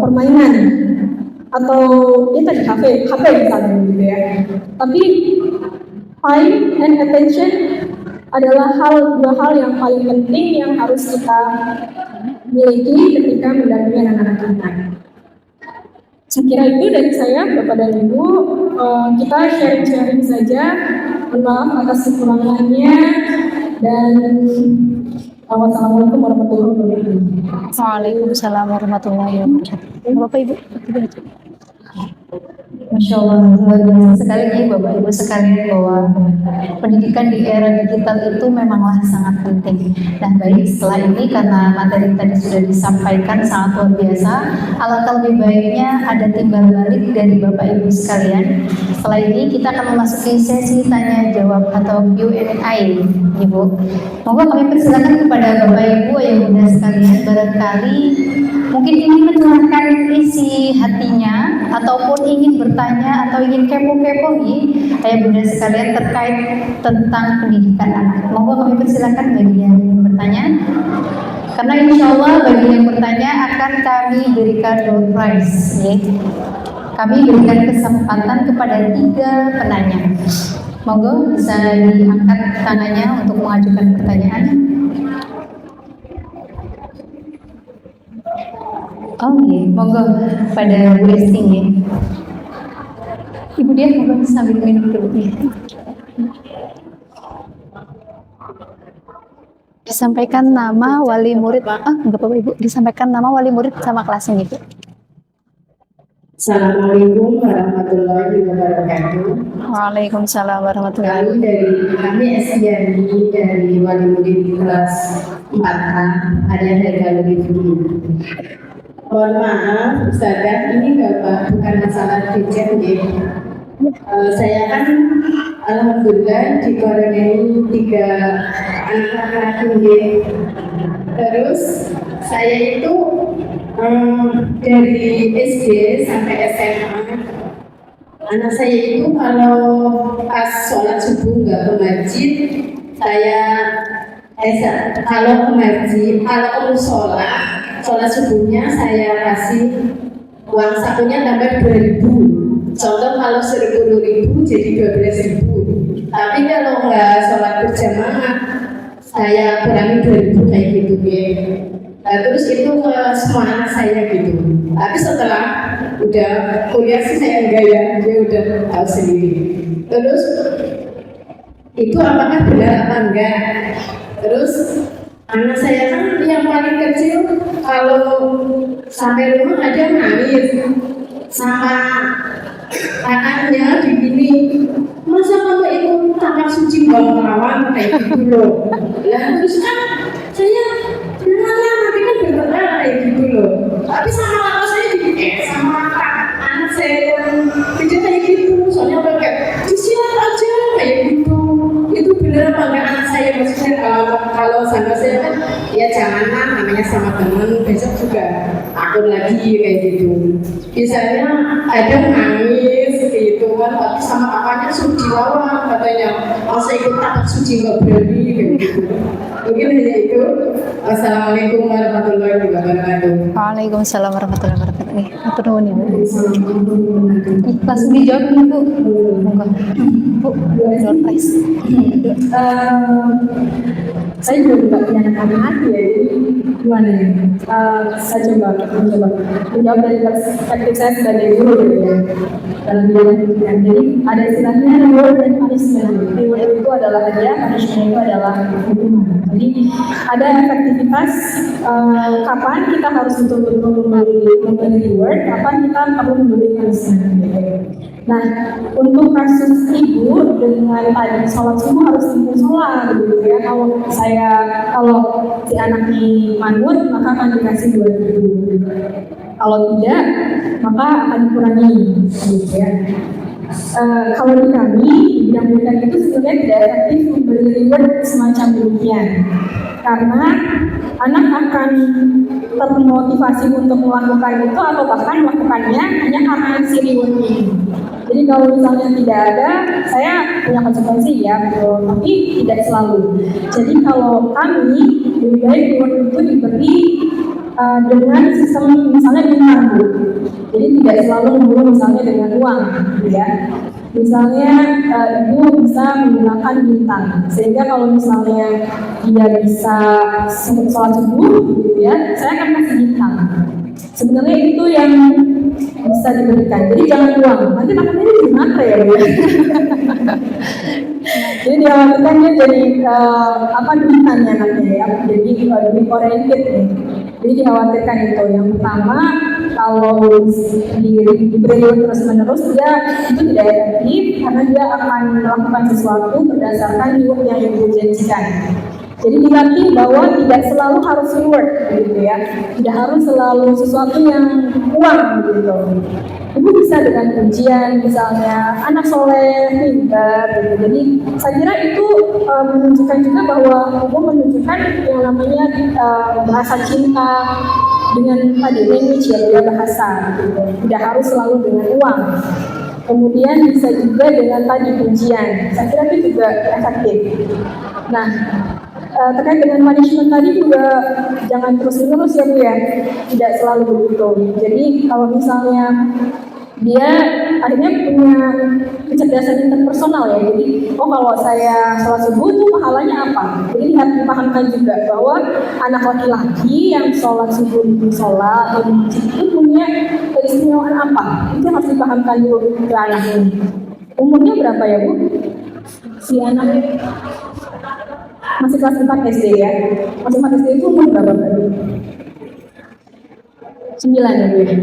S4: Permainan atau ya tadi HP misalnya gitu ya. Tapi time and attention adalah dua hal yang paling penting yang harus kita miliki ketika mendampingi anak-anak kita. Saya kira itu dari saya, Bapak dan Ibu. Kita sharing-sharing saja. Mohon maaf atas kekurangannya. Dan wassalamualaikum warahmatullahi wabarakatuh.
S2: Waalaikumsalam warahmatullahi wabarakatuh. Bapak Ibu. Masya Allah, luar biasa sekali nih Bapak Ibu sekalian bahwa pendidikan di era digital itu memanglah sangat penting. Dan baik, setelah ini karena materi tadi sudah disampaikan sangat luar biasa, alangkah lebih baiknya ada timbal balik dari Bapak Ibu sekalian. Setelah ini kita akan memasuki sesi tanya jawab atau Q&A, Ibu. Monggo kami persilakan kepada Bapak Ibu ayah bunda sekalian, barangkali mungkin ingin mencurahkan isi hatinya ataupun ingin bertanya atau ingin kepo-kepo nih ayah bunda sekalian terkait tentang pendidikan anak. Monggo kami persilakan bagi yang bertanya. Karena insya Allah bagi yang bertanya akan kami berikan door prize. Ya. Kami berikan kesempatan kepada 3 penanya. Monggo bisa diangkat tangannya untuk mengajukan pertanyaan. Oke, monggo pada Bu Esti ya. Ibu dia monggo sambil minum dulu ya. Disampaikan nama wali murid. Enggak apa-apa Ibu, disampaikan nama wali murid sama kelasnya Ibu.
S5: Assalamualaikum warahmatullahi wabarakatuh.
S2: Waalaikumsalam warahmatullahi
S5: Kami Estiani dari wali murid kelas 4A Arya Galuh Budi. Mohon maaf, Ustazah, ini bukan masalah budget ya. Saya kan alhamdulillah dikaruniai 3 anak laki-laki. Terus saya itu dari SD sampai SMA, anak saya itu kalau pas sholat subuh nggak ke masjid, kalau ke masjid, kalau ke musola, sholat subuhnya saya kasih uang sakunya tambah 2.000. Contoh kalau 10.000 jadi 12.000. Tapi kalau nggak sholat berjamaah, saya kurangi 2.000 kayak gitu ya. Nah, terus itu ke semua anak saya gitu. Tapi setelah udah kuliah sih saya enggak ya, dia udah tahu sendiri. Terus itu apakah benar apa enggak? Terus anak saya kan yang paling kecil kalau sampai rumah aja nangis sama kakaknya begini, masa kamu ikut tanpa suci bawa lawan kayak gitu loh. Lah terus kan saya nanti kan bergerak kayak gitu loh. Tapi sama kakak saya sama anak saya yang kecil kayak gitu, soalnya udah kayak disilat aja kayak gitu. Itu bener apa enggak anak saya? Maksudnya kalau sama saya kan ya janganlah, namanya sama temen, besok juga akun lagi kayak gitu. Misalnya ada nangis gitu kan, tapi sama kakaknya suruh dilawan katanya, masa ikut takut suci nggak berani kayak gitu. Mungkin hanya itu. Assalamualaikum warahmatullahi wabarakatuh.
S2: Waalaikumsalam warahmatullahi wabarakatuh. Nih, atur nuhun Ibu. Langsung dijawab nih Bu. Monggo. Bu, door prize.
S4: Saya juga tidak punya anak ya, jadi gimana ya? Saya coba menjawab dari perspektif saya sebagai guru gitu ya, dalam bidang pendidikan. Jadi ada istilahnya reward dan punishment. Reward itu adalah hadiah, punishment itu adalah hukuman. Jadi ada efektivitas kapan kita harus betul-betul memberi reward, kapan kita perlu memberi punishment. Nah, untuk kasus ibu dengan tadi sholat subuh harus di musola gitu ya. Kalau si anak di manut maka akan dikasih 2.000. Kalau tidak maka akan dikurangi gitu ya. Kalau di kami di bidang pendidikan itu sebenarnya tidak efektif memberi reward semacam demikian, karena anak akan termotivasi untuk melakukan itu atau bahkan melakukannya hanya karena si reward ini. Jadi kalau misalnya tidak ada, saya punya konsekuensi ya, tapi tidak selalu. Jadi kalau kami lebih baik reward itu diberi dengan sistem misalnya bintang Bu. Jadi tidak selalu memberi misalnya dengan uang, gitu ya. Misalnya ibu bisa menggunakan bintang, sehingga kalau misalnya dia bisa sholat subuh, gitu ya, saya akan kasih bintang. Sebenarnya itu yang bisa diberikan. Jadi jangan uang. Nanti takutnya ini gimana ya? Jadi dikhawatirkan dia jadi duitannya nanti ya. Jadi duit oriented nih. Jadi dikhawatirkan itu. Yang pertama, kalau diberi terus menerus dia itu tidak efektif karena dia akan melakukan sesuatu berdasarkan reward yang ibu janjikan. Jadi dilatih bahwa tidak selalu harus reward gitu ya, tidak harus selalu sesuatu yang uang gitu. Ibu bisa dengan pujian misalnya anak soleh, pintar gitu. Jadi saya kira itu menunjukkan juga bahwa ibu menunjukkan yang namanya bahasa cinta dengan tadi language ya, bahasa gitu. Tidak harus selalu dengan uang. Kemudian bisa juga dengan tadi pujian. Saya kira itu juga efektif. Nah, terkait dengan punishment tadi juga jangan terus-menerus ya Bu ya, tidak selalu begitu. Jadi kalau misalnya dia akhirnya punya kecerdasan interpersonal ya. Jadi, oh kalau saya sholat subuh itu pahalanya apa? Jadi dipahamkan juga bahwa anak laki-laki yang sholat subuh di sholat atau di masjid itu punya keistimewaan apa? Itu harus dipahamkan dulu ke anak ini. Umurnya berapa ya Bu? Si anak masih kelas 4 SD ya? Masih 4 SD itu umur berapa Bu? 9 ya Bu ya?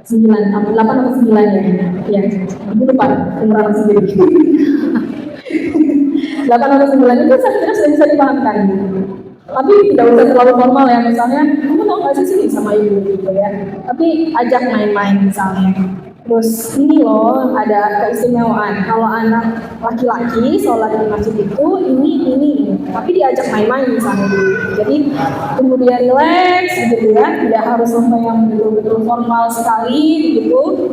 S4: 9, 8 atau 9 ya? Ya, aku lupa umur anak sendiri. 8 atau 9 itu saya kira sudah bisa dipahamkan. Tapi tidak usah terlalu formal ya, misalnya, kamu tahu nggak sih sini sama ibu gitu ya. Tapi ajak main-main misalnya. Terus ini loh ada keistimewaan. Kalau anak laki-laki sholat di masjid itu ini. Tapi diajak main-main misalnya dulu. Jadi tunggu dia relax gitu ya. Tidak harus sampai yang betul-betul formal sekali gitu.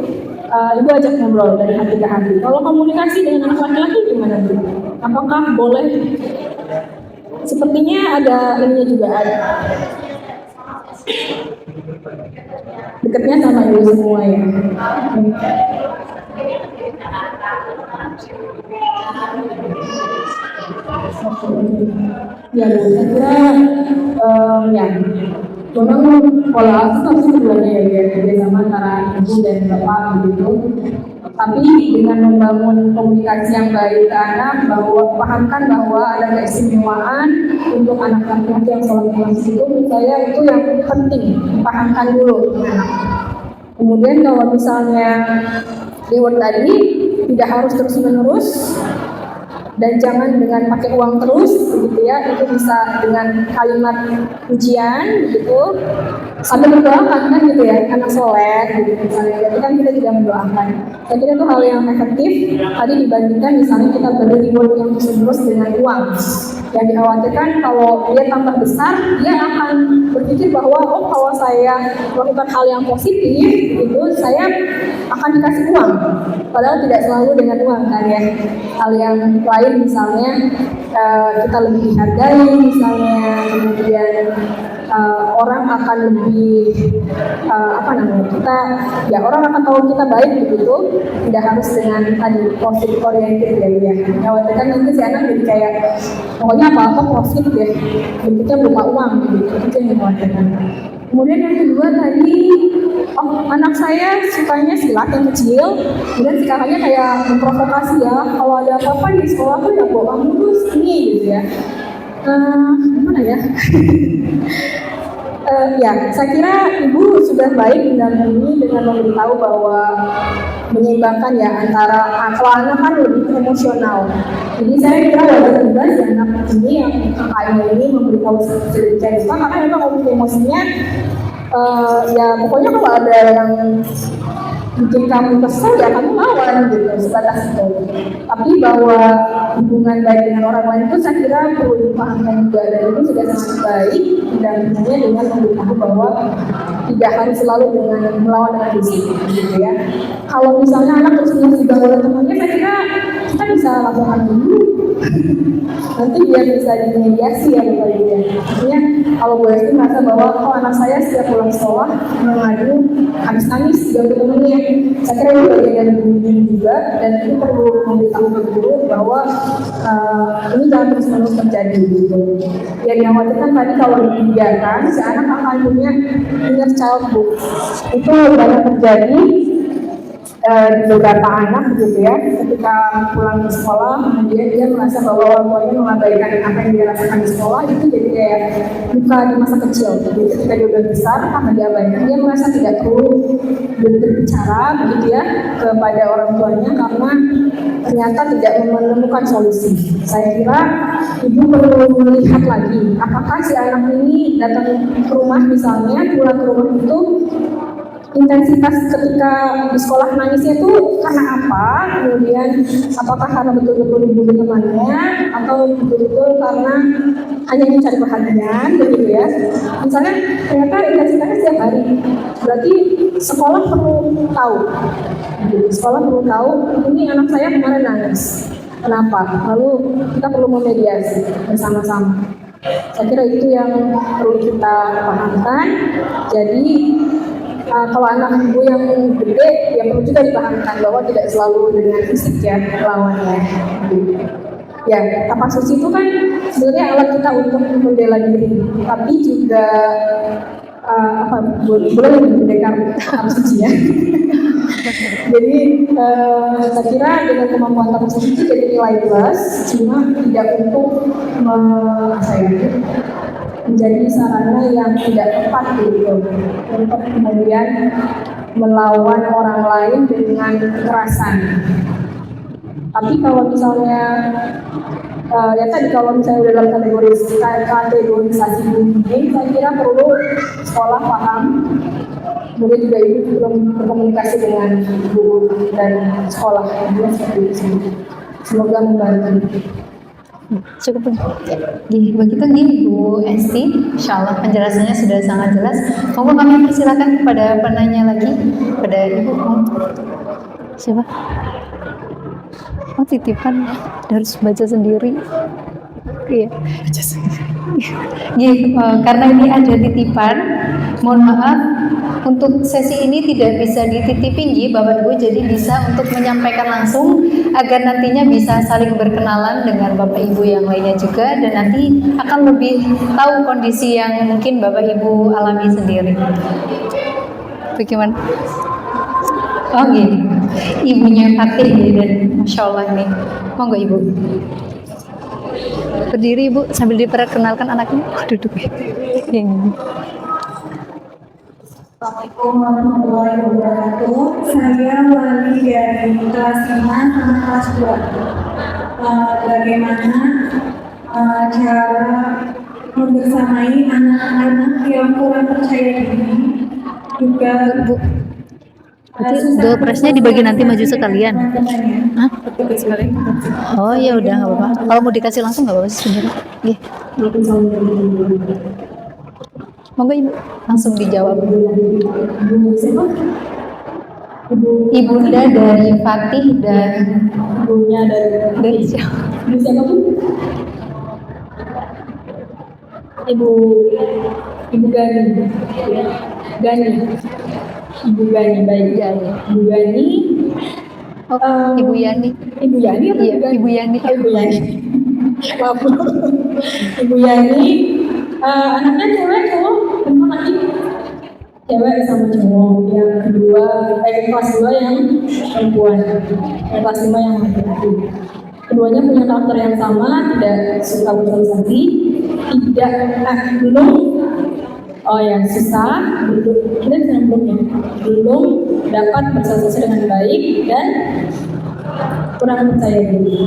S4: Ibu ajak ngobrol dari hati ke hati. Kalau komunikasi dengan anak laki-laki gimana Bu? Apakah boleh? Sepertinya ada ininya juga ada. Dekatnya sama ibu semua ya. Ya, saya kira ya, memang pola asuh harus keduanya ya, kerjasama antara ibu dan bapak begitu. Tapi dengan membangun komunikasi yang baik ke anak, bahwa pahamkan bahwa ada keistimewaan untuk anak laki-laki yang sholat di masjid itu, menurut saya itu yang penting pahamkan dulu. Kemudian kalau misalnya reward tadi tidak harus terus-menerus dan jangan dengan pakai uang terus, begitu ya. Itu bisa dengan kalimat pujian, gitu. Sambil mendoakan kan gitu ya, anak soleh, gitu misalnya. Jadi kan kita juga mendoakan. Saya kira itu hal yang efektif. Tadi dibandingkan misalnya kita beri reward yang terus-menerus dengan uang. Yang dikhawatirkan kalau dia tambah besar, dia akan berpikir bahwa oh kalau saya melakukan hal yang positif, itu saya akan dikasih uang. Padahal tidak selalu dengan uang kan ya. Hal yang lain misalnya kita lebih dihargai misalnya, kemudian orang akan lebih kita ya orang akan tahu kita baik begitu, tidak harus dengan tadi profit oriented ya. Khawatirkan nanti si anak jadi kayak pokoknya apa profit ya, kita berupa uang gitu, itu yang dikhawatirkan. Kemudian yang kedua tadi, anak saya sukanya silat yang kecil, kemudian si kakaknya kayak memprovokasi ya, kalau ada apa-apa di sekolah tuh ya bawa kamu terus ini gitu ya. Gimana ya? Ya, saya kira ibu sudah baik mendampingi dengan memberitahu bahwa menyeimbangkan ya antara kalau anak kan lebih emosional. Jadi saya kira wajar juga si anak ini yang kakaknya ini memberitahu sedikit cerita karena memang emosinya ya pokoknya kalau ada yang bikin kamu kesel ya kamu lawan gitu, sebatas itu. Tapi bahwa hubungan baik dengan orang lain itu saya kira perlu dipahamkan juga, dan itu sudah sangat baik dan tentunya dengan memberitahu bahwa tidak harus selalu dengan melawan dengan fisik gitu ya. Kalau misalnya anak terus diganggu oleh temannya, saya kira kita bisa lakukan dulu nanti biar bisa dimediasi ya Bapak Ibu ya. Artinya kalau Bu Esti merasa bahwa anak saya setiap pulang sekolah mengadu habis nangis diganggu temannya, saya kira itu bagian dari bimbing juga, dan itu perlu memberitahu ke guru bahwa ini jangan terus-menerus terjadi gitu. Ya dikhawatirkan tadi kalau dibiarkan si anak akan punya inner childhood, itu banyak terjadi di beberapa anak gitu ya, ketika pulang ke sekolah kemudian dia merasa bahwa orang tuanya mengabaikan apa yang dia rasakan di sekolah, itu jadi kayak luka di masa kecil. Jadi ketika dia udah besar karena diabaikan, dia merasa tidak perlu berbicara begitu ya kepada orang tuanya karena ternyata tidak menemukan solusi. Saya kira ibu perlu melihat lagi apakah si anak ini datang ke rumah misalnya, pulang ke rumah itu intensitas ketika di sekolah nangisnya itu karena apa, kemudian apakah karena betul-betul dibully temannya atau betul-betul karena hanya ingin cari perhatian begitu ya. Misalnya ternyata intensitasnya setiap hari, berarti sekolah perlu tahu, sekolah perlu tahu ini anak saya kemarin nangis kenapa, lalu kita perlu memediasi bersama-sama. Saya kira itu yang perlu kita pahamkan. Jadi kalau anak ibu yang gede ya perlu juga dipahamkan bahwa tidak selalu dengan fisik ya lawannya. Ya, tapak suci itu kan sebenarnya alat kita untuk membela diri, tapi juga boleh mendekar tapak suci ya. Jadi saya kira dengan kemampuan tapak suci itu jadi nilai plus, cuma tidak untuk menjadi sarana yang tidak tepat gitu untuk kemudian melawan orang lain dengan kekerasan. Tapi kalau misalnya ya tadi kalau misalnya udah dalam kategorisasi bullying, saya kira perlu sekolah paham, kemudian juga ibu belum berkomunikasi dengan guru dan sekolah juga seperti itu. Semoga membantu.
S2: Cukup. Begitu Bu Esti, insya Allah penjelasannya sudah sangat jelas. Monggo kami persilakan kepada penanya lagi, pada Ibu. Siapa? Oh, titipan harus baca sendiri. Iya. Baca sendiri. Karena ini ada titipan, mohon maaf untuk sesi ini tidak bisa dititipin Bapak Ibu, jadi bisa untuk menyampaikan langsung agar nantinya bisa saling berkenalan dengan Bapak Ibu yang lainnya juga, dan nanti akan lebih tahu kondisi yang mungkin Bapak Ibu alami sendiri. Bagaimana? Oh gini, ibunya Fatih dan Masya Allah ini. Monggo Ibu. Berdiri Ibu sambil diperkenalkan anaknya. Duduk ya. Yang ini.
S6: Assalamualaikum warahmatullahi wabarakatuh. Saya wali dari kelas 5 sama kelas 2. Bagaimana cara membersamai anak-anak yang kurang percaya diri juga
S2: Bu. Dopresnya dibagi nanti maju sekalian. Hah? Oh ya udah nggak apa-apa. Kalau mau dikasih langsung nggak apa-apa sih sebenarnya. Monggo Ibu langsung dijawab. Ibunda dari Fatih dan
S4: Ibunya dari
S2: siapa?
S4: Ibu siapa Bu? Ibu Gani. Ibu Gani, baik. Ibu Gani.
S2: Ibu Yani.
S4: Ibu Yani apa
S2: Iya, Ibu Yani.
S4: Ibu Yani. Maaf. Ibu Yani. Anaknya cewek cowok teman lagi. Cewek sama cowok. Yang kedua, kelas 2 yang perempuan. Yang kelas 5 yang laki-laki. Keduanya punya karakter yang sama, tidak suka bersosialisasi, belum susah, belum dapat bersosialisasi dengan baik dan kurang percaya diri.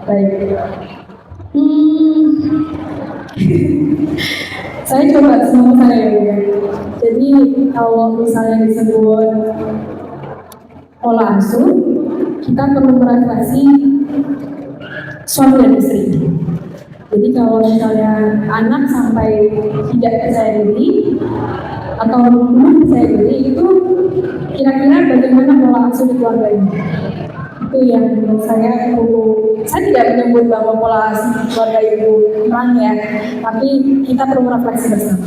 S4: Baik. Saya coba semua saya ya. Jadi kalau misalnya disebut pola asuh, kita perlu merefleksi suami dan istri. Jadi kalau misalnya anak sampai tidak percaya diri atau belum percaya diri, itu kira-kira bagaimana pola asuh di keluarga ini? Itu yang menurut saya perlu. Saya tidak menyebut bahwa pola asuh keluarga itu kurang ya, tapi kita perlu merefleksi bersama.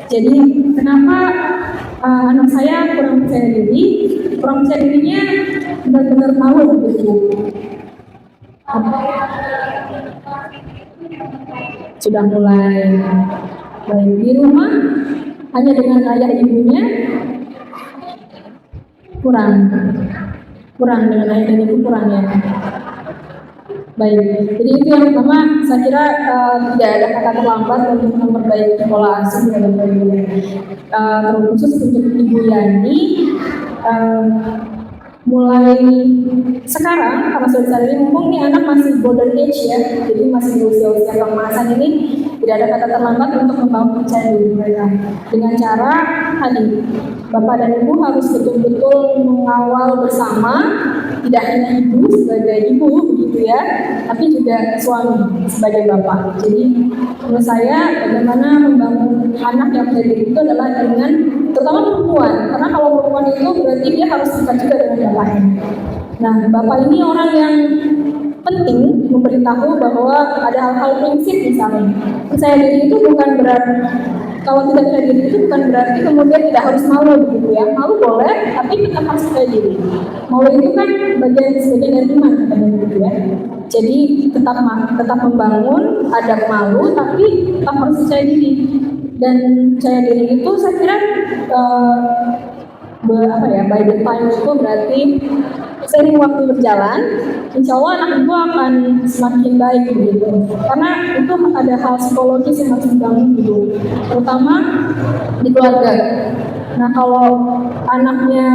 S4: Jadi kenapa anak saya kurang percaya diri? Kurang percaya dirinya benar-benar tahu begitu. Sudah mulai baik di rumah hanya dengan ayah ibunya kurang dengan ayah dan ibu kurang ya. Baik, jadi itu yang pertama saya kira tidak ada kata terlambat untuk memperbaiki pola asuh dan terkhusus untuk Ibu Yani. Mulai sekarang karena sudah sadar ini mumpung nih anak masih golden age ya, jadi masih di usia-usia keemasan ini, tidak ada kata terlambat untuk membangun percaya diri mereka dengan cara tadi bapak dan ibu harus betul-betul mengawal bersama, tidak hanya ibu sebagai ibu begitu ya, tapi juga suami sebagai bapak. Jadi menurut saya bagaimana membangun anak yang percaya diri itu adalah dengan terutama perempuan, karena kalau perempuan itu berarti dia harus dekat juga dengan bapaknya. Nah, bapak ini orang yang penting memberitahu bahwa ada hal-hal prinsip misalnya. Percaya diri itu bukan berarti kalau tidak percaya diri itu bukan berarti kemudian tidak harus malu begitu ya. Malu boleh, tapi tetap harus percaya diri. Malu itu kan sebagian dari iman katanya gitu ya. Jadi tetap membangun adab malu, tapi tetap harus percaya diri. Dan percaya diri itu saya kira by the time itu berarti seiring waktu berjalan, insya Allah anak ibu akan semakin baik gitu. Karena itu ada hal psikologis yang harus dibangun gitu, terutama di keluarga. Nah kalau anaknya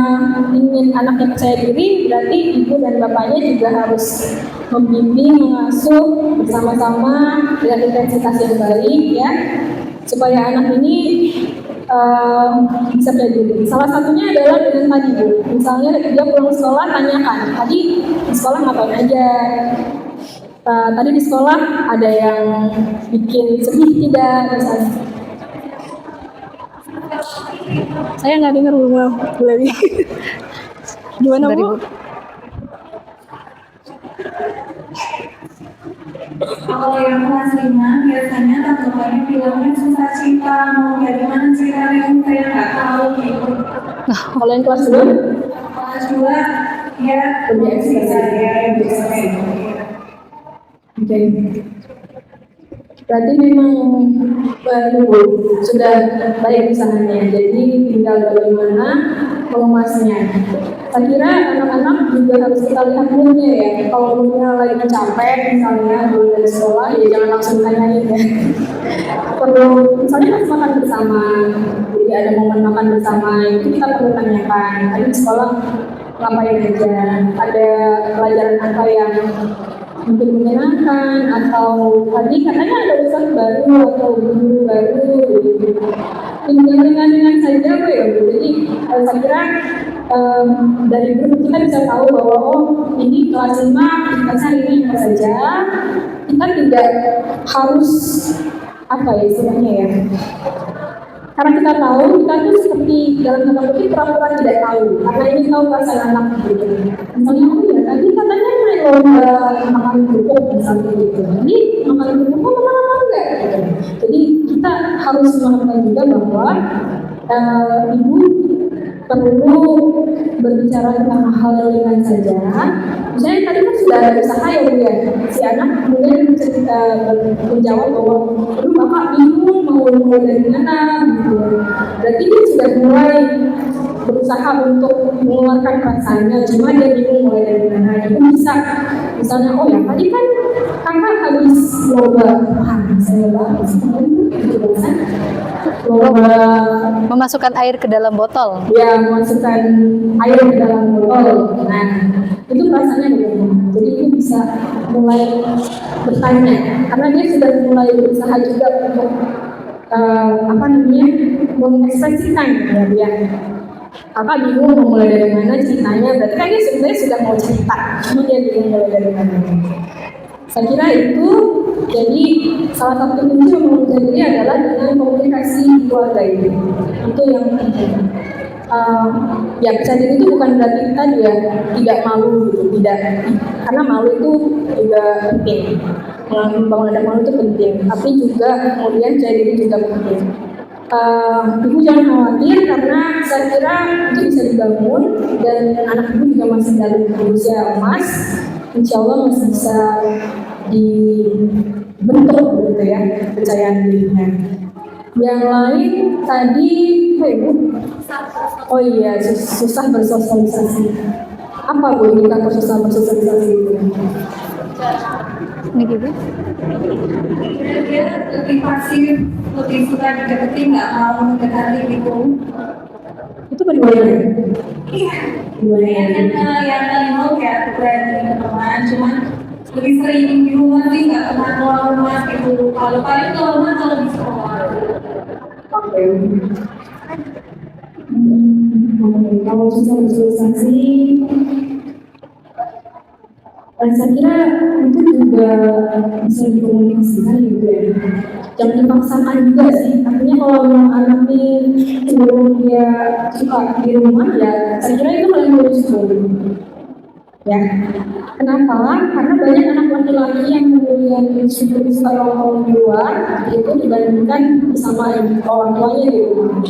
S4: ingin anaknya percaya diri, berarti ibu dan bapaknya juga harus membimbing, mengasuh bersama-sama dengan intensitas yang baik ya, supaya anak ini bisa percaya diri. Salah satunya adalah dengan tadi Bu, misalnya dia pulang sekolah tanyakan, tadi di sekolah ngapain aja, tadi di sekolah ada yang bikin sedih tidak misalnya.
S3: Saya nggak dengar Bu, boleh nih. Gimana Bu?
S6: Kalau yang kelas 5 biasanya tanggapannya bilangnya susah cita, mau dari mana ceritanya saya nggak tahu gitu.
S4: Kalau yang kelas 2?
S6: Kelas 2 ya lebih bisa ya yang bisa gitu.
S4: Oke. Berarti memang baru sudah baik usahanya, jadi tinggal bagaimana mengemasnya. Saya kira anak-anak juga harus kita lihat moodnya ya. Kalau moodnya lagi capek misalnya dari sekolah, ya jangan langsung tanyain ya. Perlu misalnya pas makan bersama, jadi ada momen makan bersama, itu kita perlu tanyakan. Tadi di sekolah ngapain aja, ada pelajaran apa yang mungkin menyenangkan, atau tadi katanya ada ustaz baru atau guru baru gitu. Dengan saja ya. Jadi saya kira dari grup kita bisa tahu bahwa oh ini kelas 5 kita ini apa saja. Kita tidak harus apa ya istilahnya ya. Karena kita tahu, kita tuh seperti dalam tanda kutip pura-pura tidak tahu. Karena ini tahu perasaan anak gitu. Misalnya, oh ya tadi katanya main lomba makan kerupuk misalnya gitu. Ini makan kerupuk lama-lama enggak? Gitu. Jadi kita harus melakukan juga bahwa ibu perlu berbicara tentang hal yang ringan saja. Misalnya tadi kan sudah ada usaha ya Bu ya, si anak kemudian menjawab bahwa aduh bapak bingung mau mulai dari mana gitu. Berarti dia sudah mulai berusaha untuk mengeluarkan perasaannya, cuma dia bingung mulai dari mana. Itu bisa misalnya oh ya tadi kan kakak habis lomba lomba
S2: Memasukkan air ke dalam botol.
S4: ya, memasukkan air ke dalam botol. Nah itu perasaannya bagaimana? Jadi itu bisa mulai bertanya karena dia sudah mulai berusaha juga untuk mengekspresikan ya dia. Kakak bingung mau mulai dari mana ceritanya, berarti kan dia sebenarnya sudah mau cerita, cuma dia bingung mulai dari mana. Saya kira itu jadi salah satu kunci membangun diri adalah dengan komunikasi keluarga itu. Itu yang penting. Ya percaya diri itu bukan berarti kita juga tidak malu gitu, tidak, karena malu itu juga penting. Membangun adab malu itu penting, tapi juga kemudian percaya diri juga penting. Ibu jangan khawatir karena saya kira itu bisa dibangun dan anak ibu juga masih dalam usia emas, insya Allah masih bisa dibentuk gitu ya kepercayaan dirinya. Yang lain tadi apa Ibu? Oh iya, susah bersosialisasi. Apa Bu indikator susah bersosialisasi itu?
S2: Ini gitu.
S6: Dia lebih pasif, lebih suka dideketin, nggak mau mendekati gitu.
S4: Itu bagaimana?
S6: Iya, yang tadi mau ya berani ke teman, cuman lebih sering di rumah sih, nggak pernah keluar rumah gitu. Kalau paling keluar rumah kalau di sekolah.
S4: Oke. Kalau susah bersosialisasi, saya kira itu juga bisa dikomunikasikan gitu ya. Jangan dipaksakan juga sih. Artinya kalau anak ini cenderung dia suka di rumah ya, saya kira itu paling bagus dulu. Ya, kenapa? Karena banyak anak laki-laki yang kemudian sudah tahun di luar itu dibandingkan bersama orang tuanya di rumah.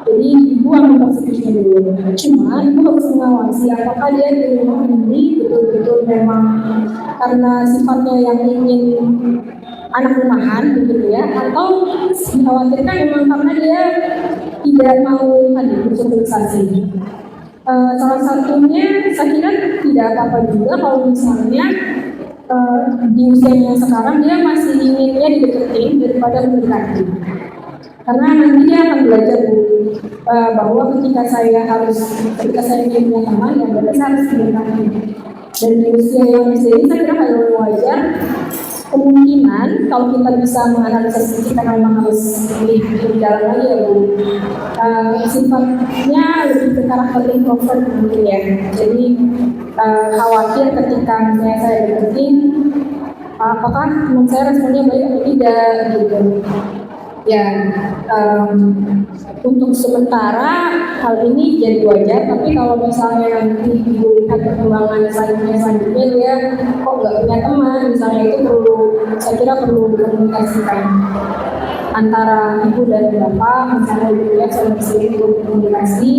S4: Jadi ibu akan persekusinya dulu. Cuma ibu harus mengawasi apakah dia di rumah ini betul-betul memang karena sifatnya yang ingin anak rumahan begitu ya, atau dikhawatirkan memang karena dia tidak mau tadi bersosialisasi. Salah satunya saya kira tidak apa-apa juga kalau misalnya di usianya sekarang dia masih inginnya dideketin daripada mendekati. Karena nanti dia akan belajar bahwa ketika saya ingin punya teman, ya berarti saya harus mendekati. Dan di usia yang ini saya kira hal yang wajar. Kemungkinan kalau kita bisa menganalisa kita memang harus lebih dalam lagi ya Bu. Sifatnya lebih ke karakter introvert gitu ya. Jadi khawatir ketika misalnya saya deketin, apakah teman saya responnya baik atau tidak gitu. Ya, untuk sementara hal ini jadi wajar, tapi kalau misalnya nanti dilihat perkembangan selanjutnya dia kok nggak punya teman, misalnya itu saya kira perlu dikomunikasikan antara ibu dan bapak, misalnya ibu ya sama istri itu komunikasi,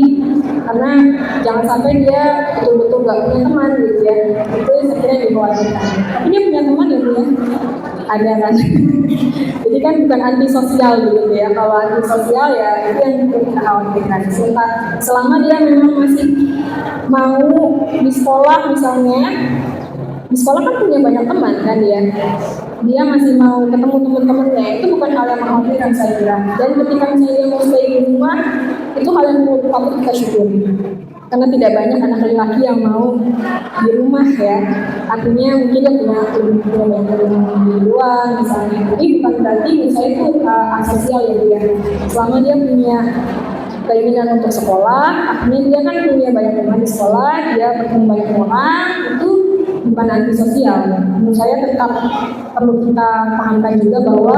S4: karena jangan sampai dia betul-betul nggak punya teman gitu ya, itu saya kira dikhawatirkan. Tapi dia punya teman ya Bu ya, ada kan. Jadi kan bukan antisosial gitu ya. Kalau antisosial ya itu yang kita khawatirkan. Selama dia memang masih mau di sekolah misalnya, di sekolah kan punya banyak teman kan dia masih mau ketemu teman-temannya, itu bukan hal yang mengkhawatirkan saya kira. Dan ketika misalnya dia mau stay di rumah, itu hal yang patut kita syukuri. Karena tidak banyak anak laki-laki yang mau di rumah ya, artinya mungkin dia punya banyak di luar misalnya. Jadi bukan berarti misalnya itu asosial ya dia. Selama dia punya keinginan untuk sekolah, artinya dia kan punya banyak teman di sekolah, dia bertemu banyak orang, itu bukan antisosial. Menurut saya tetap perlu kita pahamkan juga bahwa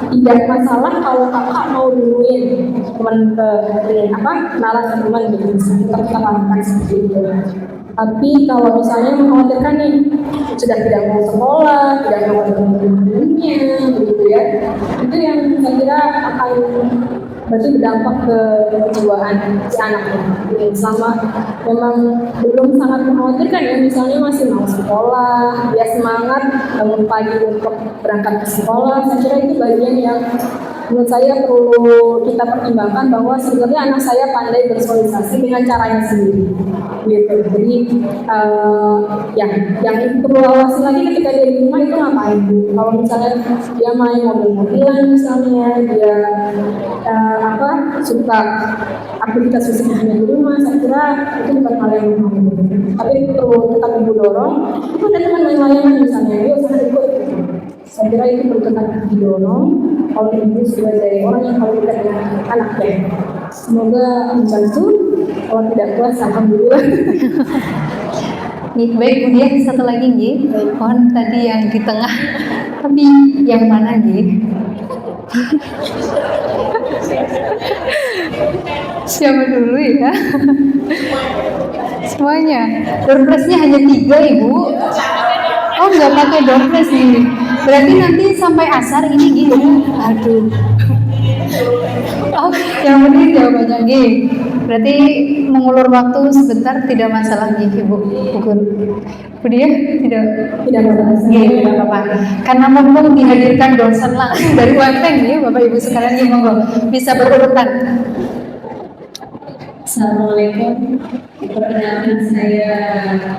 S4: tidak masalah kalau kakak mau duluin teman kenalan ke teman gitu, kita pahamkan seperti itu. Tapi kalau misalnya mengkhawatirkan nih sudah tidak mau sekolah, tidak mau teman-temannya, begitu ya, itu yang saya kira akan berarti berdampak ke kejiwaan si anaknya. Jadi selama memang belum sangat mengkhawatirkan ya, misalnya masih mau sekolah, dia semangat bangun pagi untuk berangkat ke sekolah, saya kira itu bagian yang menurut saya perlu kita pertimbangkan bahwa sebenarnya anak saya pandai bersosialisasi dengan caranya sendiri. Gitu. Jadi yang perlu awasi lagi ketika dia di rumah itu ngapain? Kalau misalnya dia main mobil-mobilan misalnya, dia suka aktivitas fisiknya di rumah, saya kira itu bukan hal yang mengkhawatirkan. Tapi itu perlu tetap ibu dorong. Itu ada teman lain-lain misalnya, yuk saya ikut. Saya kira itu perlu tetap didorong. Kalau ibu sudah dari orang yang kalau kita dengan anaknya, semoga membantu. Kalau tidak puas, alhamdulillah.
S2: Nih, baik Bu Diah, satu lagi Nggih. Mohon tadi yang di tengah. Tapi yang mana Nggih? Siapa dulu ya? Semuanya. Doorpress-nya hanya 3 Ibu. Oh, nggak pakai doorpress ini. Berarti nanti sampai asar ini gini. Aduh. Oh, yang penting jawabannya G. Berarti mengulur waktu sebentar tidak masalah nih Ibu. Bu Diah tidak masalah. Tidak apa-apa. Karena mumpung dihadirkan dosen langsung dari UMN ya, Bapak Ibu sekalian ya, monggo bisa berurutan.
S7: Assalamualaikum. Perkenalkan saya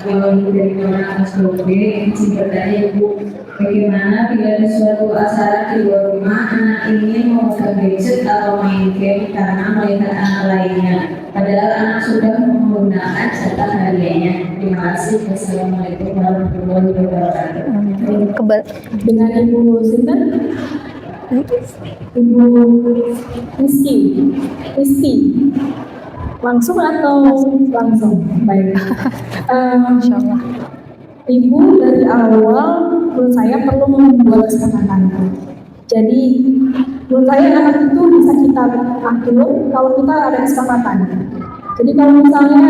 S7: Dewi dari Kementerian SDB. Izin bertanya Ibu, bagaimana bila di suatu acara di luar rumah anak ini memegang gadget atau main game karena melihat anak lainnya, padahal anak sudah menggunakan data hariannya. Terima kasih. Wassalamualaikum warahmatullahi wabarakatuh.
S4: Dengan Ibu Sinten? Ibu Rizky. Langsung atau langsung? Baik.
S2: Insyaallah.
S4: Ibu dari awal menurut saya perlu membuat kesepakatan. Jadi menurut saya anak itu bisa kita atur kalau kita ada kesepakatan.
S3: Jadi kalau misalnya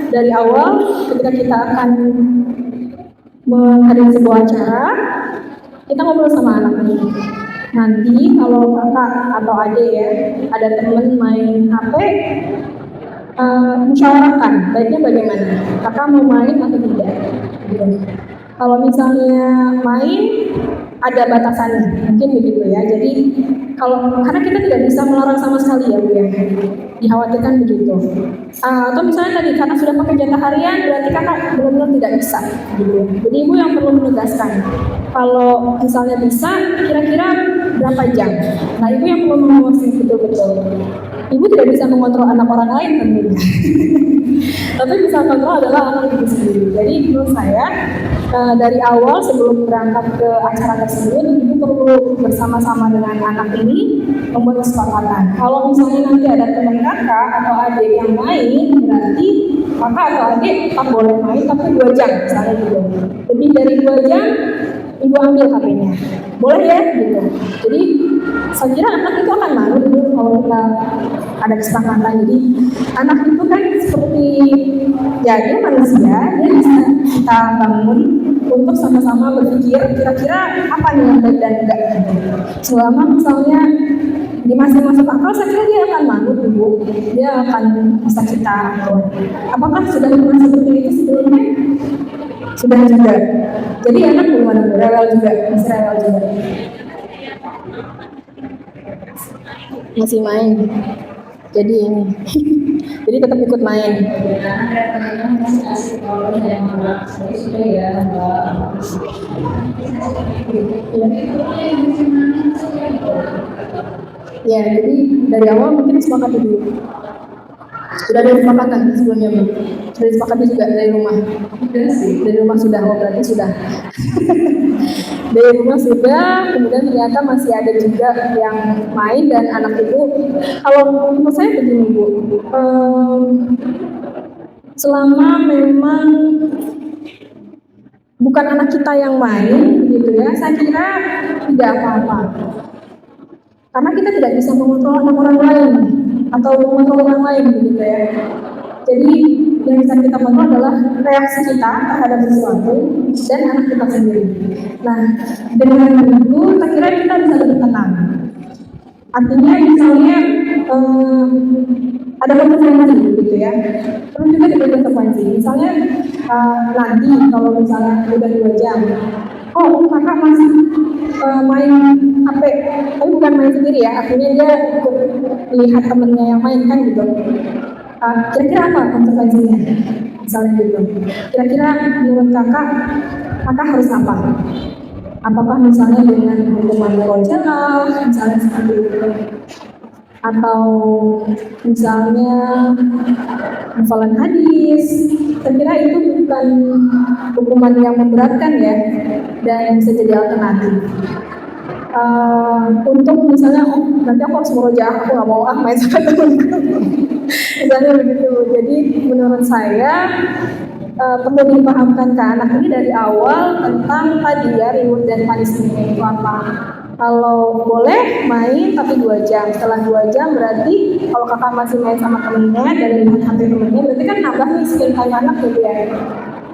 S3: dari awal ketika kita akan menghadiri sebuah acara, kita ngobrol sama anak ini. Nanti kalau kakak atau adik ya ada temen main HP, musyawarahkan baiknya bagaimana, kakak mau main atau tidak gitu. Kalau misalnya main ada batasannya, mungkin begitu ya. Jadi karena kita tidak bisa melarang sama sekali ya Bu ya, dikhawatirkan begitu. Atau misalnya tadi karena sudah pakai jatah harian berarti kakak benar-benar tidak bisa gitu. Jadi ibu yang perlu menegaskan kalau misalnya bisa kira-kira berapa jam. Nah ibu yang perlu mengawasi betul-betul. Ibu tidak bisa mengontrol anak orang lain tentunya. Tapi bisa kontrol adalah anak ibu sendiri. Jadi menurut saya dari awal sebelum berangkat ke acara tersebut, ibu perlu bersama-sama dengan anak ini membuat kesepakatan. Kalau misalnya nanti ada teman kakak atau adik yang main, berarti kakak atau adik tetap boleh main tapi 2 jam misalnya gitu. Lebih dari 2 jam, ibu ambil HP-nya. Boleh ya gitu. Jadi saya kira anak itu akan malu dulu kalau kita ada kesepakatan. Jadi anak itu kan seperti ya dia manusia, dia bisa kita bangun untuk sama-sama berpikir kira-kira apa nih yang baik dan enggak. Selama misalnya di masing-masing akal, saya kira dia akan malu dulu, dia akan bisa kita atur. Apakah sudah pernah seperti itu sebelumnya? Sudah juga. Jadi anak belum rewel juga, masih rewel juga. Masih main. Jadi ini. Jadi tetap ikut main. Ya, jadi dari awal mungkin sepakati dulu. Sudah ada kesepakatan sebelumnya, Bu? Sudah disepakati juga dari rumah? Dari rumah sudah, oh berarti sudah. Dari rumah sudah, kemudian ternyata masih ada juga yang main dan anak itu, kalau menurut saya begini Bu, selama memang bukan anak kita yang main, gitu ya, saya kira tidak apa-apa. Karena kita tidak bisa mengontrol anak orang lain atau mengontrol orang lain, gitu ya. Jadi yang bisa kita kontrol adalah reaksi kita terhadap sesuatu dan anak kita sendiri. Nah, dengan begitu, saya kira kita bisa lebih tenang. Artinya misalnya ada konsekuensi, gitu ya. Perlu juga diberi konsekuensi. Misalnya nanti kalau misalnya udah 2 jam, oh kakak masih main HP, tapi bukan main sendiri ya, artinya dia ikut lihat temennya yang main kan gitu. Kira-kira apa konsekuensinya? Misalnya gitu. Kira-kira menurut kakak harus apa? Apakah misalnya dengan hukuman moral, misalnya seperti itu, atau misalnya hafalan hadis? Saya kira itu bukan hukuman yang memberatkan ya, dan bisa jadi alternatif. Untuk misalnya, nanti aku harus murojaah, aku nggak mau main sama temanku. Misalnya begitu. Jadi menurut saya perlu dipahamkan ke anak ini dari awal tentang tadi ya reward dan punishment itu apa. Kalau boleh main tapi 2 jam, setelah 2 jam berarti kalau kakak masih main sama temennya dan lihat HP temennya, berarti kan nambah nih screen time anak gitu ya.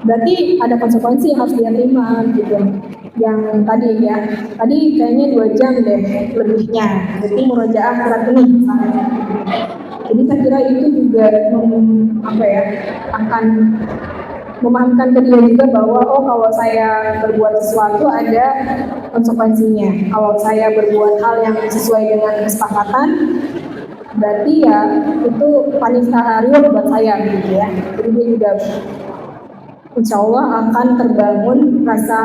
S3: Berarti ada konsekuensi yang harus dia terima gitu. Yang tadi ya, tadi kayaknya 2 jam deh lebihnya, jadi murojaah surat ini misalnya. Jadi saya kira itu juga akan memahamkan ke dia juga bahwa oh kalau saya berbuat sesuatu ada konsekuensinya. Kalau saya berbuat hal yang sesuai dengan kesepakatan, berarti ya itu reward buat saya gitu ya. Jadi dia juga insya Allah akan terbangun rasa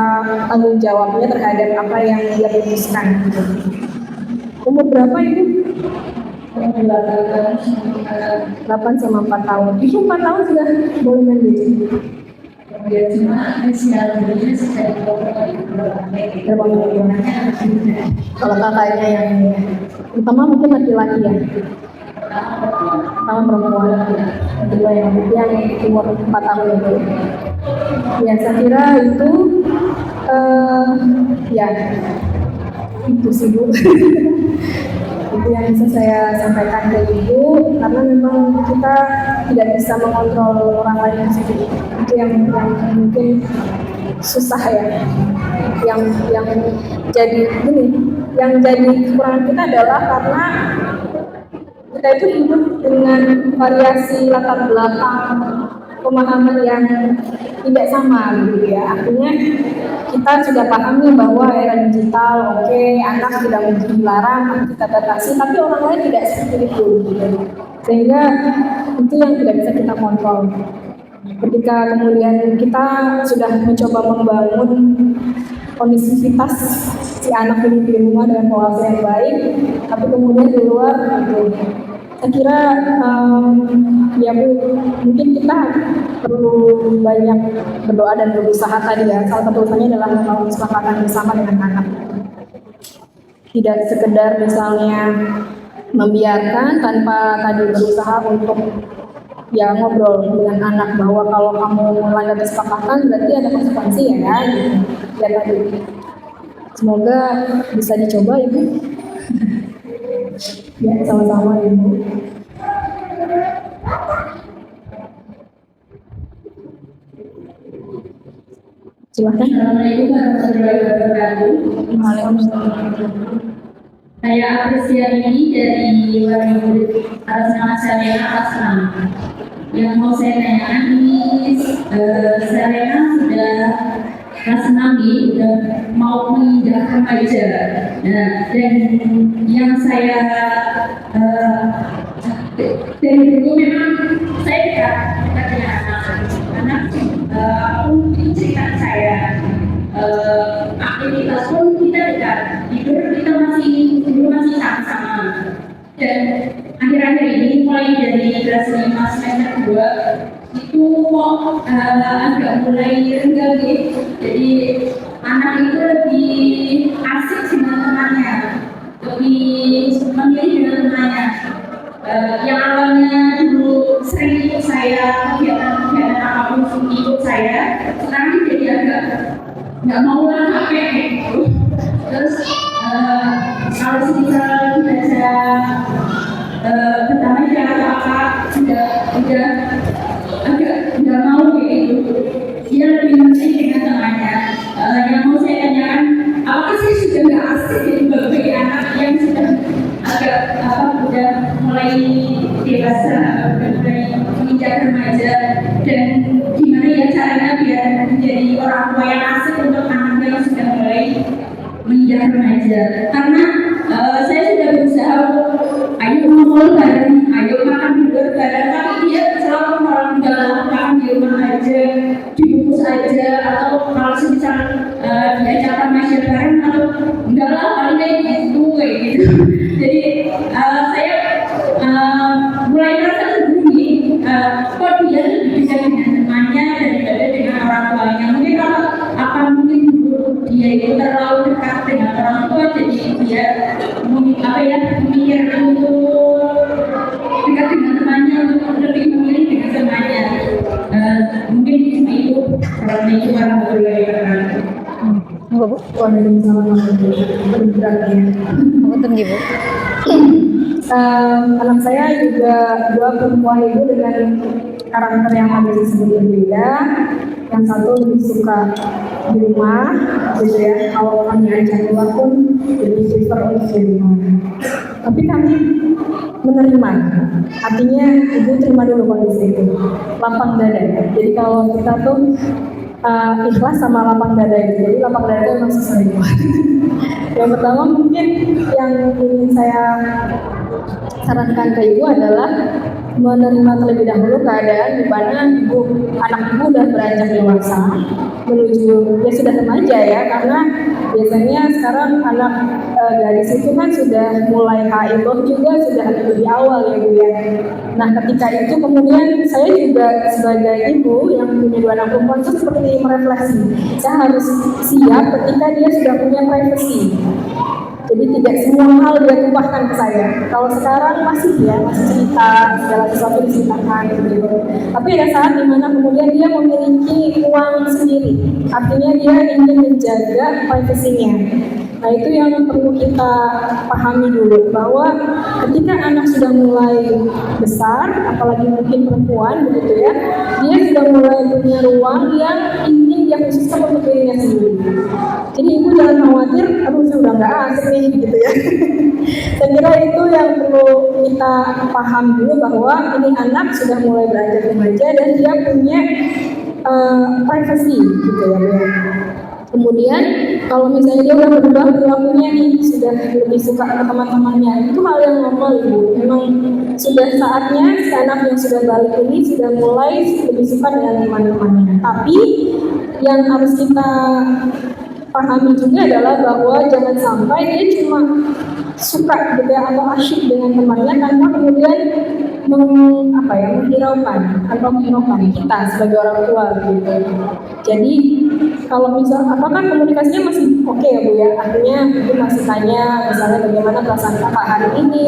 S3: tanggung jawabnya terhadap apa yang dia putuskan. Umur berapa itu? 8 sama 4 tahun. Itu 4 tahun sudah boleh main gadget. Kalau kakaknya yang pertama mungkin laki-laki ya, pertama perempuan, kedua yang umur 4 tahun itu. Ya saya kira itu ya itu sih Bu. Itu yang bisa saya sampaikan ke Ibu, karena memang kita tidak bisa mengontrol orang lain sendiri. Itu yang mungkin susah ya. Yang jadi kekurangan kita adalah karena kita itu hidup dengan variasi latar belakang pemahaman yang tidak sama gitu ya. Artinya kita sudah pahami bahwa era digital, oke, anak tidak mungkin dilarang, kita batasi, tapi orang lain tidak seperti itu gitu. Sehingga itu yang tidak bisa kita kontrol. Ketika kemudian kita sudah mencoba membangun kondisivitas si anak ini di rumah dengan pola yang baik, tapi kemudian di luar gitu. Saya kira ya Bu, mungkin kita perlu banyak berdoa dan berusaha tadi ya. Salah satu usahanya adalah membangun kesepakatan bersama dengan anak. Tidak sekedar misalnya membiarkan tanpa tadi berusaha untuk ya ngobrol dengan anak bahwa kalau kamu melanggar kesepakatan berarti ada konsekuensi ya gitu. Ya tadi. Semoga bisa dicoba Ibu. Ya, sama-sama Ibu. Silakan.
S7: Assalamualaikum warahmatullahi wabarakatuh. Saya apresiasi dari wali murid atas nama Serena kelas 6. Yang mau saya tanyakan ini, Serena sudah kelas 6 nih, udah mau menginjak remaja. Nah, dan yang saya dari dulu memang saya dekat dengan anak, apapun cerita saya, aktivitas pun kita dekat, tidur kita masih sama-sama. Dan akhir-akhir ini mulai dari kelas 5 semester 2 itu kok agak mulai renggang gitu. Jadi anak itu lebih asik dengan temannya, lebih memilih dengan temannya. Yang awalnya dulu sering ikut saya, kegiatan apapun ikut saya, sekarang jadi agak nggak mau lah capek gitu. Terus kalau semisal dibaca pertama ya apa sudah agak nggak mau kayak gitu. Dia lebih memilih dengan temannya. Yang mau saya tanyakan, apakah saya sudah nggak asik gitu bagi anak yang sudah agak udah mulai dewasa, udah mulai menginjak remaja, dan gimana ya caranya biar menjadi orang tua yang asik untuk anak yang sudah mulai menginjak remaja. Karena saya sudah berusaha untuk ayo ngobrol bareng, ayo makan di luar bareng, tapi dia selalu orang makan di rumah aja, dibungkus aja, atau kalau semisal diajarkan makan bareng, atau enggak lah paling kayak gitu. Jadi saya mulai merasa sendiri, kok dia lebih bisa dengan temannya daripada dengan orang tuanya. Mungkin kalau mungkin dulu dia itu terlalu dekat dengan orang tua, jadi dia memikir untuk dekat dengan temannya, untuk lebih memilih dengan temannya. Mungkin itu Assalamualaikum warahmatullahi wabarakatuh.
S2: Bu.
S3: Waalaikumsalam warahmatullahi wabarakatuh. Anak saya juga dua perempuan Ibu dengan karakter yang agak sedikit berbeda. Yang satu lebih suka di rumah, gitu ya. Kalau kami ajak keluar pun lebih prefer untuk di rumah. Tapi kami menerima, artinya Ibu terima dulu kondisi itu, lapang dada. Jadi kalau kita tuh ikhlas sama lapang dada itu. Jadi lapang dada itu memang susah dibuat. Yang pertama mungkin yang ingin saya sarankan ke Ibu adalah menerima terlebih dahulu keadaan di mana anak Ibu sudah beranjak dewasa menuju ya sudah remaja ya, karena biasanya sekarang anak gadis itu kan sudah mulai haidah juga sudah lebih awal ya Bu ya. Nah ketika itu kemudian saya juga sebagai ibu yang punya dua anak perempuan itu seperti merefleksi, saya harus siap ketika dia sudah punya privasi. Jadi tidak semua hal dia tumpahkan ke saya. Kalau sekarang masih cerita segala sesuatu diceritakan gitu. Tapi ada saat dimana kemudian dia memiliki uang sendiri. Artinya dia ingin menjaga privasinya. Nah itu yang perlu kita pahami dulu, bahwa ketika anak sudah mulai besar, apalagi mungkin perempuan begitu ya, dia sudah mulai punya ruang yang ingin dia khususkan untuk dirinya sendiri. Jadi ibu jangan khawatir, aduh saya udah nggak asik nih gitu ya. Saya kira itu yang perlu kita paham dulu, bahwa ini anak sudah mulai beranjak remaja dan dia punya privacy gitu ya Bu. Kemudian kalau misalnya dia udah berubah perilakunya nih, sudah lebih suka ke teman-temannya, itu hal yang normal Ibu. Memang sudah saatnya si anak yang sudah balik ini sudah mulai lebih suka dengan teman-temannya. Tapi yang harus kita pahami juga adalah bahwa jangan sampai dia cuma suka gitu ya, atau asyik dengan temannya tanpa kemudian menghiraukan atau menghiraukan kita sebagai orang tua gitu. Jadi kalau misal apakah komunikasinya masih oke ya Bu ya, artinya ibu masih tanya misalnya bagaimana perasaan kakak hari ini,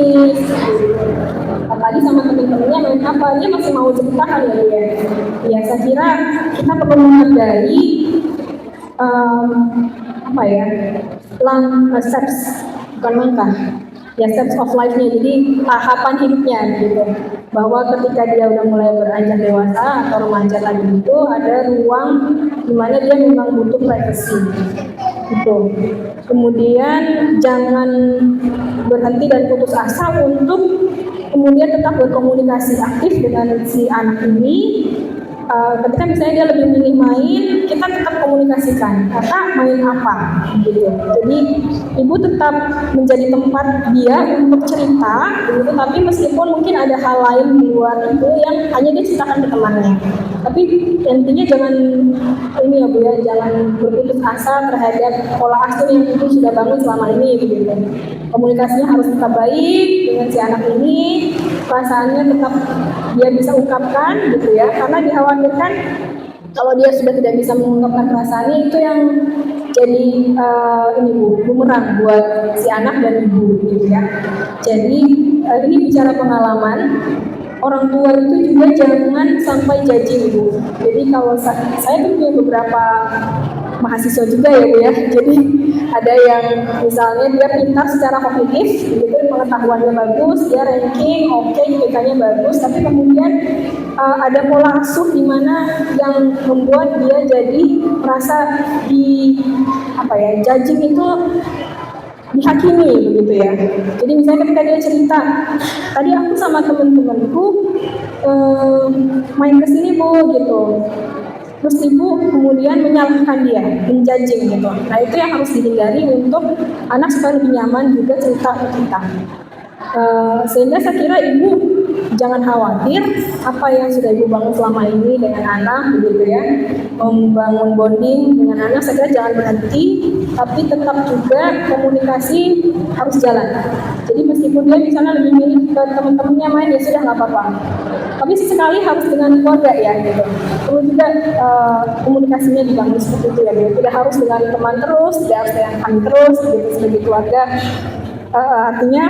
S3: tadi sama teman-temannya main apa, dia masih mau ceritakan ya Bu ya. Ya saya kira kita perlu menghargai steps, bukan langkah ya, steps of life-nya, jadi tahapan hidupnya gitu, bahwa ketika dia udah mulai beranjak dewasa atau remaja tadi itu ada ruang di mana dia memang butuh privacy gitu. Kemudian jangan berhenti dan putus asa untuk kemudian tetap berkomunikasi aktif dengan si anak ini. Ketika misalnya dia lebih milih main, kita tetap komunikasikan, kakak main apa gitu. Jadi ibu tetap menjadi tempat dia untuk cerita gitu, tapi meskipun mungkin ada hal lain di luar itu yang hanya dia ceritakan ke temannya. Tapi intinya jangan ini ya Bu ya, jangan berputus asa terhadap pola asuh yang ibu sudah bangun selama ini gitu. Komunikasinya harus tetap baik dengan si anak ini, perasaannya tetap dia bisa ungkapkan gitu ya, karena dikhawatirkan kalau dia sudah tidak bisa mengungkapkan perasaannya, itu yang jadi ini Bu, bumerang buat si anak dan ibu gitu ya. Jadi ini bicara pengalaman, orang tua itu juga jangan sampai judging Bu. Jadi kalau saya tuh punya beberapa mahasiswa juga ya Bu ya, jadi ada yang misalnya dia pintar secara kognitif, begitu pengetahuannya bagus, dia ranking oke, IPK-nya bagus, tapi kemudian ada pola asuh di mana yang membuat dia jadi merasa judging itu dihakimi begitu ya. Jadi misalnya ketika dia cerita, tadi aku sama teman-temanku main kesini Bu gitu. Terus ibu kemudian menyalahkan dia, menjudging gitu. Nah itu yang harus dihindari untuk anak supaya lebih nyaman juga cerita ke kita. Sehingga saya kira ibu jangan khawatir apa yang sudah ibu bangun selama ini dengan anak begitu ya, membangun bonding dengan anak, saya kira jangan berhenti, tapi tetap juga komunikasi harus jalan. Jadi meskipun dia misalnya lebih milih ke teman-temannya main, ya sudah nggak apa-apa, tapi sesekali harus dengan keluarga ya gitu. Perlu juga komunikasinya dibangun seperti itu ya, tidak harus dengan teman terus, tidak harus dengan kami terus gitu sebagai keluarga. Artinya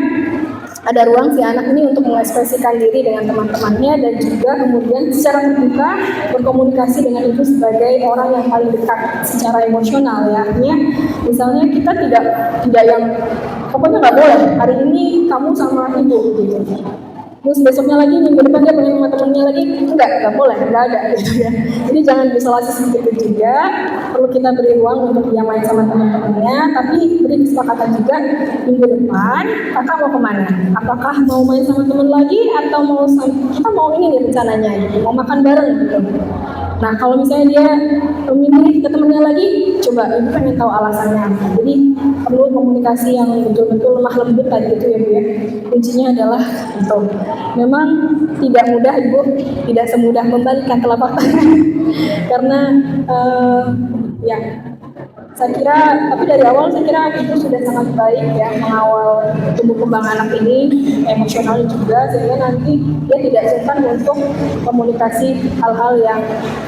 S3: ada ruang si anak ini untuk mengekspresikan diri dengan teman-temannya, dan juga kemudian secara terbuka berkomunikasi dengan ibu sebagai orang yang paling dekat secara emosional ya. Artinya misalnya kita tidak yang pokoknya nggak boleh hari ini kamu sama ibu gitu, terus besoknya lagi minggu depan dia pengen sama temennya lagi, nggak boleh, nggak ada gitu ya. Jadi jangan isolasi seperti itu juga, perlu kita beri ruang untuk dia main sama teman-temannya, tapi beri kesepakatan juga minggu depan kakak mau kemana, apakah mau main sama teman lagi atau kita mau ini nih rencananya gitu, mau makan bareng gitu. Nah kalau misalnya dia memilih ke temannya lagi, coba ibu pengen tahu alasannya apa. Jadi perlu komunikasi yang betul-betul lemah lembut tadi itu ya Bu ya. Kuncinya adalah itu. Memang tidak mudah ibu, tidak semudah membalikkan telapak tangan karena ya saya kira, tapi dari awal saya kira ibu sudah sangat baik ya mengawal tumbuh kembang anak ini, emosional juga, sehingga nanti dia tidak sungkan untuk komunikasi hal-hal yang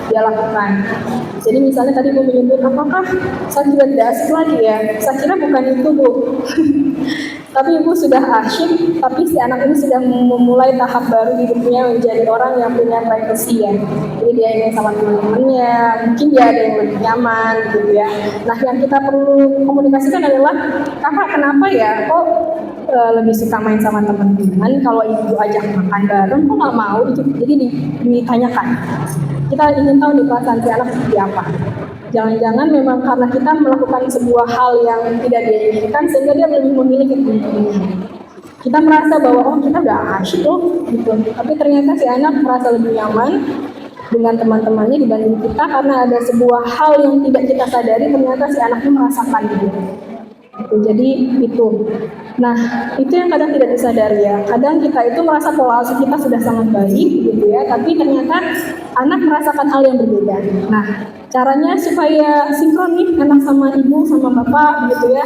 S3: dia lakukan. Jadi misalnya tadi Bu menyebut, apakah saya sudah tidak asik lagi ya? Saya kira bukan itu Bu. Tapi ibu sudah asyik, tapi si anak ini sudah memulai tahap baru hidupnya menjadi orang yang punya privacy ya. Jadi dia ingin sama teman-temannya, mungkin dia ada yang lebih nyaman gitu ya. Nah yang kita perlu komunikasikan adalah, kakak kenapa ya kok lebih suka main sama teman-teman, kalau ibu ajak makan bareng kok nggak mau? Jadi ditanyakan. Kita ingin tahu nih perasaan si anak seperti apa. Jangan-jangan memang karena kita melakukan sebuah hal yang tidak dia inginkan sehingga dia lebih memilih itu. Kita merasa bahwa oh kita udah asyik loh gitu, tapi ternyata si anak merasa lebih nyaman dengan teman-temannya dibanding kita karena ada sebuah hal yang tidak kita sadari, ternyata si anaknya merasakan gitu. Jadi itu. Nah, itu yang kadang tidak disadari ya. Kadang kita itu merasa pola asuh kita sudah sangat baik gitu ya, tapi ternyata anak merasakan hal yang berbeda. Nah, caranya supaya sinkron nih anak sama ibu sama bapak gitu ya.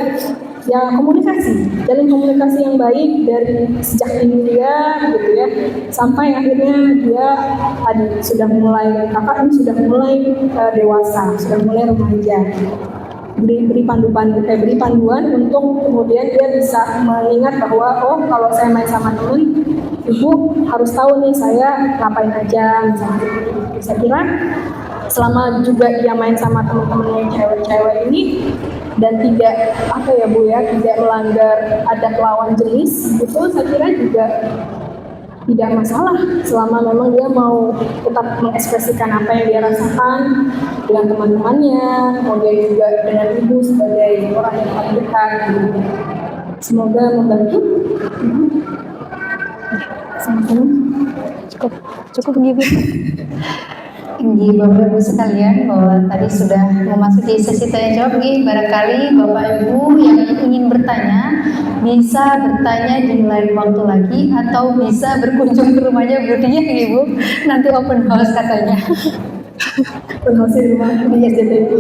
S3: Ya komunikasi, jalin komunikasi yang baik dari sejak dini dia gitu ya, sampai akhirnya dia tadi sudah mulai, kakak ini sudah mulai dewasa, sudah mulai remaja. Beri panduan untuk kemudian dia bisa mengingat bahwa oh kalau saya main sama teman, ibu harus tahu nih saya ngapain aja misalnya. Saya kira selama juga dia main sama teman-teman yang cewek-cewek ini dan tidak apa ya Bu ya, tidak melanggar adat lawan jenis, itu saya kira juga tidak masalah selama memang dia mau tetap mengekspresikan apa yang dia rasakan dengan teman-temannya, kemudian juga dengan ibu sebagai orang yang paling dekat. Semoga membantu.
S2: Sama-sama. Cukup gitu. Bapak Ibu sekalian, bahwa tadi sudah memasuki sesi tanya jawab. Barangkali Bapak Ibu yang ingin bertanya bisa bertanya di lain waktu lagi atau bisa berkunjung ke rumahnya Bu Diah Ibu. Nanti open house katanya.
S3: Open house di rumah di SDTK.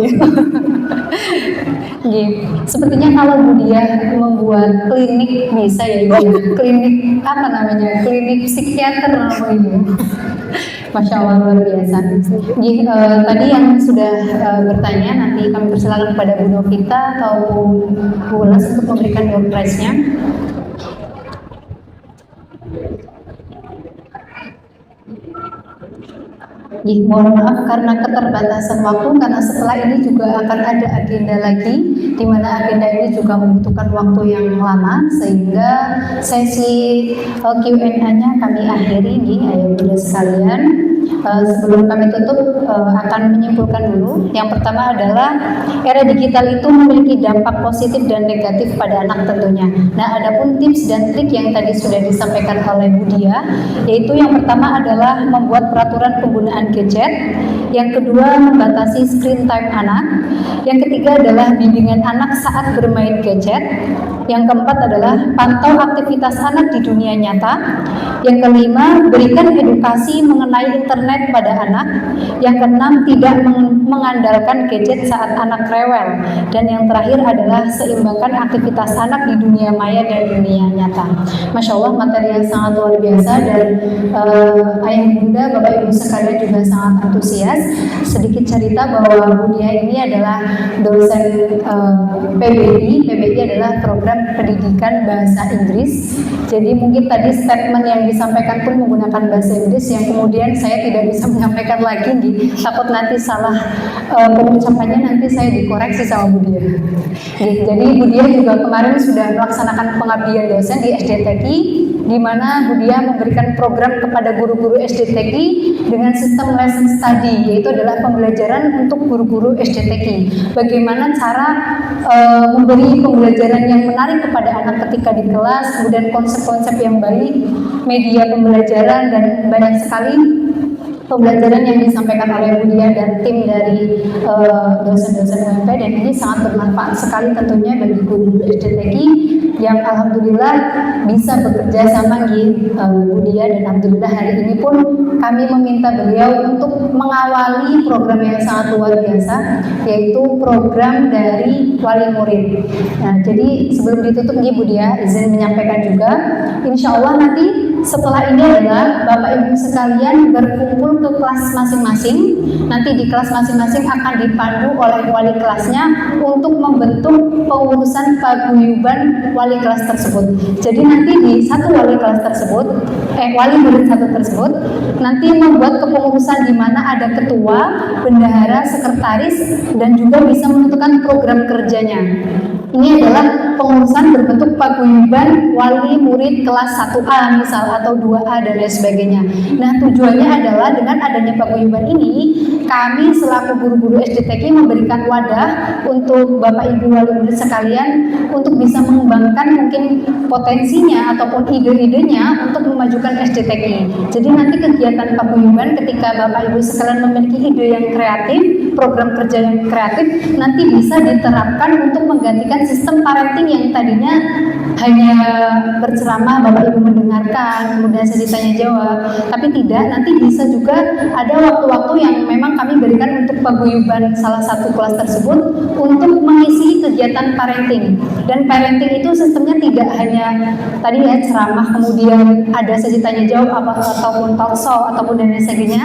S2: Sepertinya kalau Bu Diah membuat klinik bisa ya Ibu. Klinik apa namanya? Klinik psikiater namanya Ibu. Masya Allah luar biasa. Tadi yang sudah bertanya nanti kami persilakan kepada Bu Novita atau Bu Ulas untuk memberikan door prize-nya. Mohon maaf karena keterbatasan waktu, karena setelah ini juga akan ada agenda lagi, di mana agenda ini juga membutuhkan waktu yang lama, sehingga sesi Q&A-nya kami akhiri nih, ayo bunda sekalian. Sebelum kami tutup akan menyimpulkan dulu. Yang pertama adalah era digital itu memiliki dampak positif dan negatif pada anak tentunya. Nah, adapun tips dan trik yang tadi sudah disampaikan oleh Bu Diah, yaitu yang pertama adalah membuat peraturan penggunaan gadget, yang kedua membatasi screen time anak, yang ketiga adalah bimbingan anak saat bermain gadget, yang keempat adalah pantau aktivitas anak di dunia nyata, yang kelima berikan edukasi mengenai internet pada anak, yang keenam tidak mengandalkan gadget saat anak rewel, dan yang terakhir adalah seimbangkan aktivitas anak di dunia maya dan dunia nyata. Masya Allah, materi yang sangat luar biasa, dan ayah bunda, bapak ibu sekalian juga sangat antusias. Sedikit cerita bahwa Bu Diah ini adalah dosen PBI. PBI adalah program pendidikan bahasa Inggris. Jadi mungkin tadi statement yang disampaikan pun menggunakan bahasa Inggris, yang kemudian saya tidak bisa menyampaikan lagi, takut nanti salah pengucapannya, nanti saya dikoreksi sama Bu Diah. Jadi Bu Diah juga kemarin sudah melaksanakan pengabdian dosen di SDTK, di mana Bu Diah memberikan program kepada guru-guru SDTK dengan sistem lesson study, yaitu adalah pembelajaran untuk guru-guru SDTK. Bagaimana cara memberi pembelajaran yang menarik kepada anak ketika di kelas, kemudian konsep-konsep yang baik, media pembelajaran, dan banyak sekali pembelajaran yang disampaikan oleh Bu Diah dan tim dari dosen-dosen UMP, dan ini sangat bermanfaat sekali tentunya bagi guru SDTK yang alhamdulillah bisa bekerja sama Bu Diah, dan alhamdulillah hari ini pun kami meminta beliau untuk mengawali program yang sangat luar biasa, yaitu program dari wali murid. Nah, jadi sebelum ditutup Bu Diah izin menyampaikan juga, insya Allah nanti setelah ini adalah Bapak Ibu sekalian berkumpul berkumpul ke kelas masing-masing. Nanti di kelas masing-masing akan dipandu oleh wali kelasnya untuk membentuk pengurusan paguyuban wali kelas tersebut. Jadi nanti di satu wali kelas tersebut, wali murid satu tersebut, nanti membuat kepengurusan di mana ada ketua, bendahara, sekretaris, dan juga bisa menentukan program kerjanya. Ini adalah pengurusan berbentuk paguyuban wali murid kelas 1A misal atau 2A dan lain sebagainya. Nah, tujuannya adalah dengan adanya paguyuban ini, kami selaku guru-guru SDTK memberikan wadah untuk Bapak Ibu wali murid sekalian untuk bisa mengembangkan mungkin potensinya ataupun ide-idenya untuk memajukan SDTK. Jadi nanti kegiatan paguyuban ketika Bapak Ibu sekalian memiliki ide yang kreatif, program kerja yang kreatif, nanti bisa diterapkan untuk menggantikan sistem parenting yang tadinya hanya berceramah, Bapak Ibu mendengarkan, kemudian saya ditanya jawab, tapi tidak, nanti bisa juga ada waktu-waktu yang memang kami berikan untuk paguyuban salah satu kelas tersebut untuk mengisi kegiatan parenting. Dan parenting itu sistemnya tidak hanya tadi ya ceramah, kemudian ada sesi tanya jawab ataupun talk show ataupun dan lain sebagainya.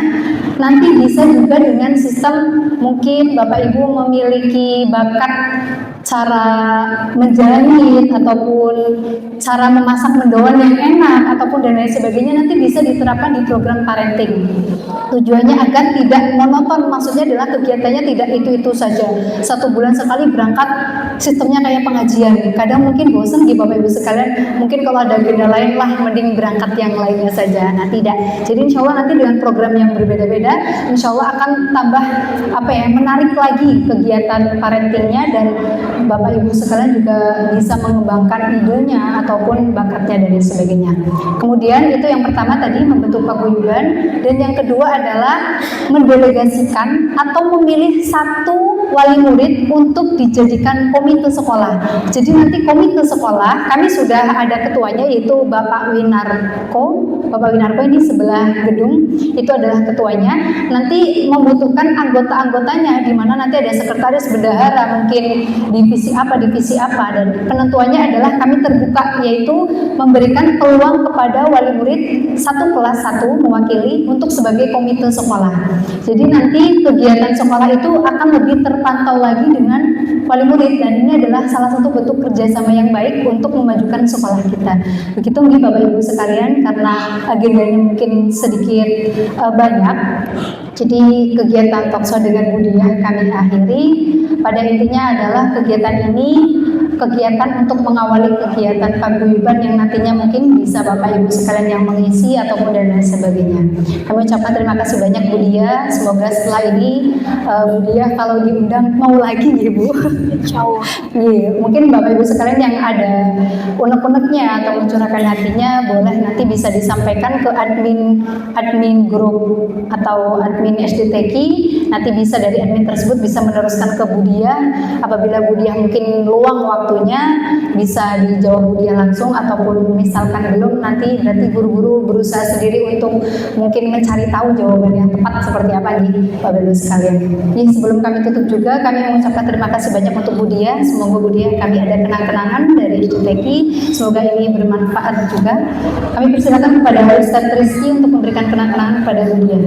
S2: Nanti bisa juga dengan sistem mungkin Bapak Ibu memiliki bakat cara menjahit ataupun cara memasak mendoan yang enak ataupun dan lain sebagainya, nanti bisa diterapkan di program parenting. Tujuannya agar tidak monoton, maksudnya adalah kegiatannya tidak itu-itu saja. 1 bulan sekali berangkat, sistemnya kayak pengajian. Kadang mungkin bosan di Bapak Ibu sekalian, mungkin kalau ada agenda lain lah mending berangkat yang lainnya saja. Nah, tidak. Jadi insya Allah nanti dengan program yang berbeda-beda, insya Allah akan tambah menarik lagi kegiatan parentingnya, dan Bapak Ibu sekalian juga bisa mengembangkan idenya ataupun bakatnya dan sebagainya. Kemudian itu yang pertama tadi membentuk paguyuban, dan yang kedua adalah mendelegasikan atau memilih satu wali murid untuk dijadikan komite sekolah. Jadi nanti komite sekolah kami sudah ada ketuanya, yaitu Bapak Winarko. Bapak Winarko ini sebelah gedung, itu adalah ketuanya. Nanti membutuhkan anggota-anggotanya, di mana nanti ada sekretaris, bendahara, mungkin divisi apa, dan penentuannya adalah kami terbuka, yaitu memberikan peluang kepada wali murid satu kelas 1 mewakili untuk sebagai komite sekolah. Jadi nanti kegiatan sekolah itu akan lebih terpantau lagi dengan wali murid, dan ini adalah salah satu bentuk kerjasama yang baik untuk memajukan sekolah kita. Begitu mungkin Bapak Ibu sekalian, karena agendanya mungkin sedikit banyak, jadi kegiatan talkshow dengan Budiah kami akhiri. Pada intinya adalah kegiatan ini kegiatan untuk mengawali kegiatan paguyuban yang nantinya mungkin bisa Bapak Ibu sekalian yang mengisi ataupun dan lain sebagainya. Kami ucapkan terima kasih banyak Bu Dia. Semoga setelah ini Bu Dia kalau diundang mau lagi ya Bu. Insyaallah. Mungkin Bapak Ibu sekalian yang ada unek-uneknya atau mencurahkan hatinya, boleh nanti bisa disampaikan ke admin grup atau admin SDTK. Nanti bisa dari admin tersebut bisa meneruskan ke Bu Dia. Apabila Bu Dia mungkin luang waktunya, bisa dijawab Bu Dia langsung, ataupun misalkan belum, nanti berarti guru-guru berusaha sendiri untuk mungkin mencari tahu jawaban yang tepat seperti apa nih Bapak Ibu sekalian. Jadi sebelum kami tutup juga, kami mengucapkan terima kasih banyak untuk Bu Dia. Semoga Bu Dia kami ada kenang-kenangan dari SDTK. Semoga ini bermanfaat juga. Kami persilakan kepada Ustaz Rizky untuk memberikan kenang-kenangan kepada Bu Dia.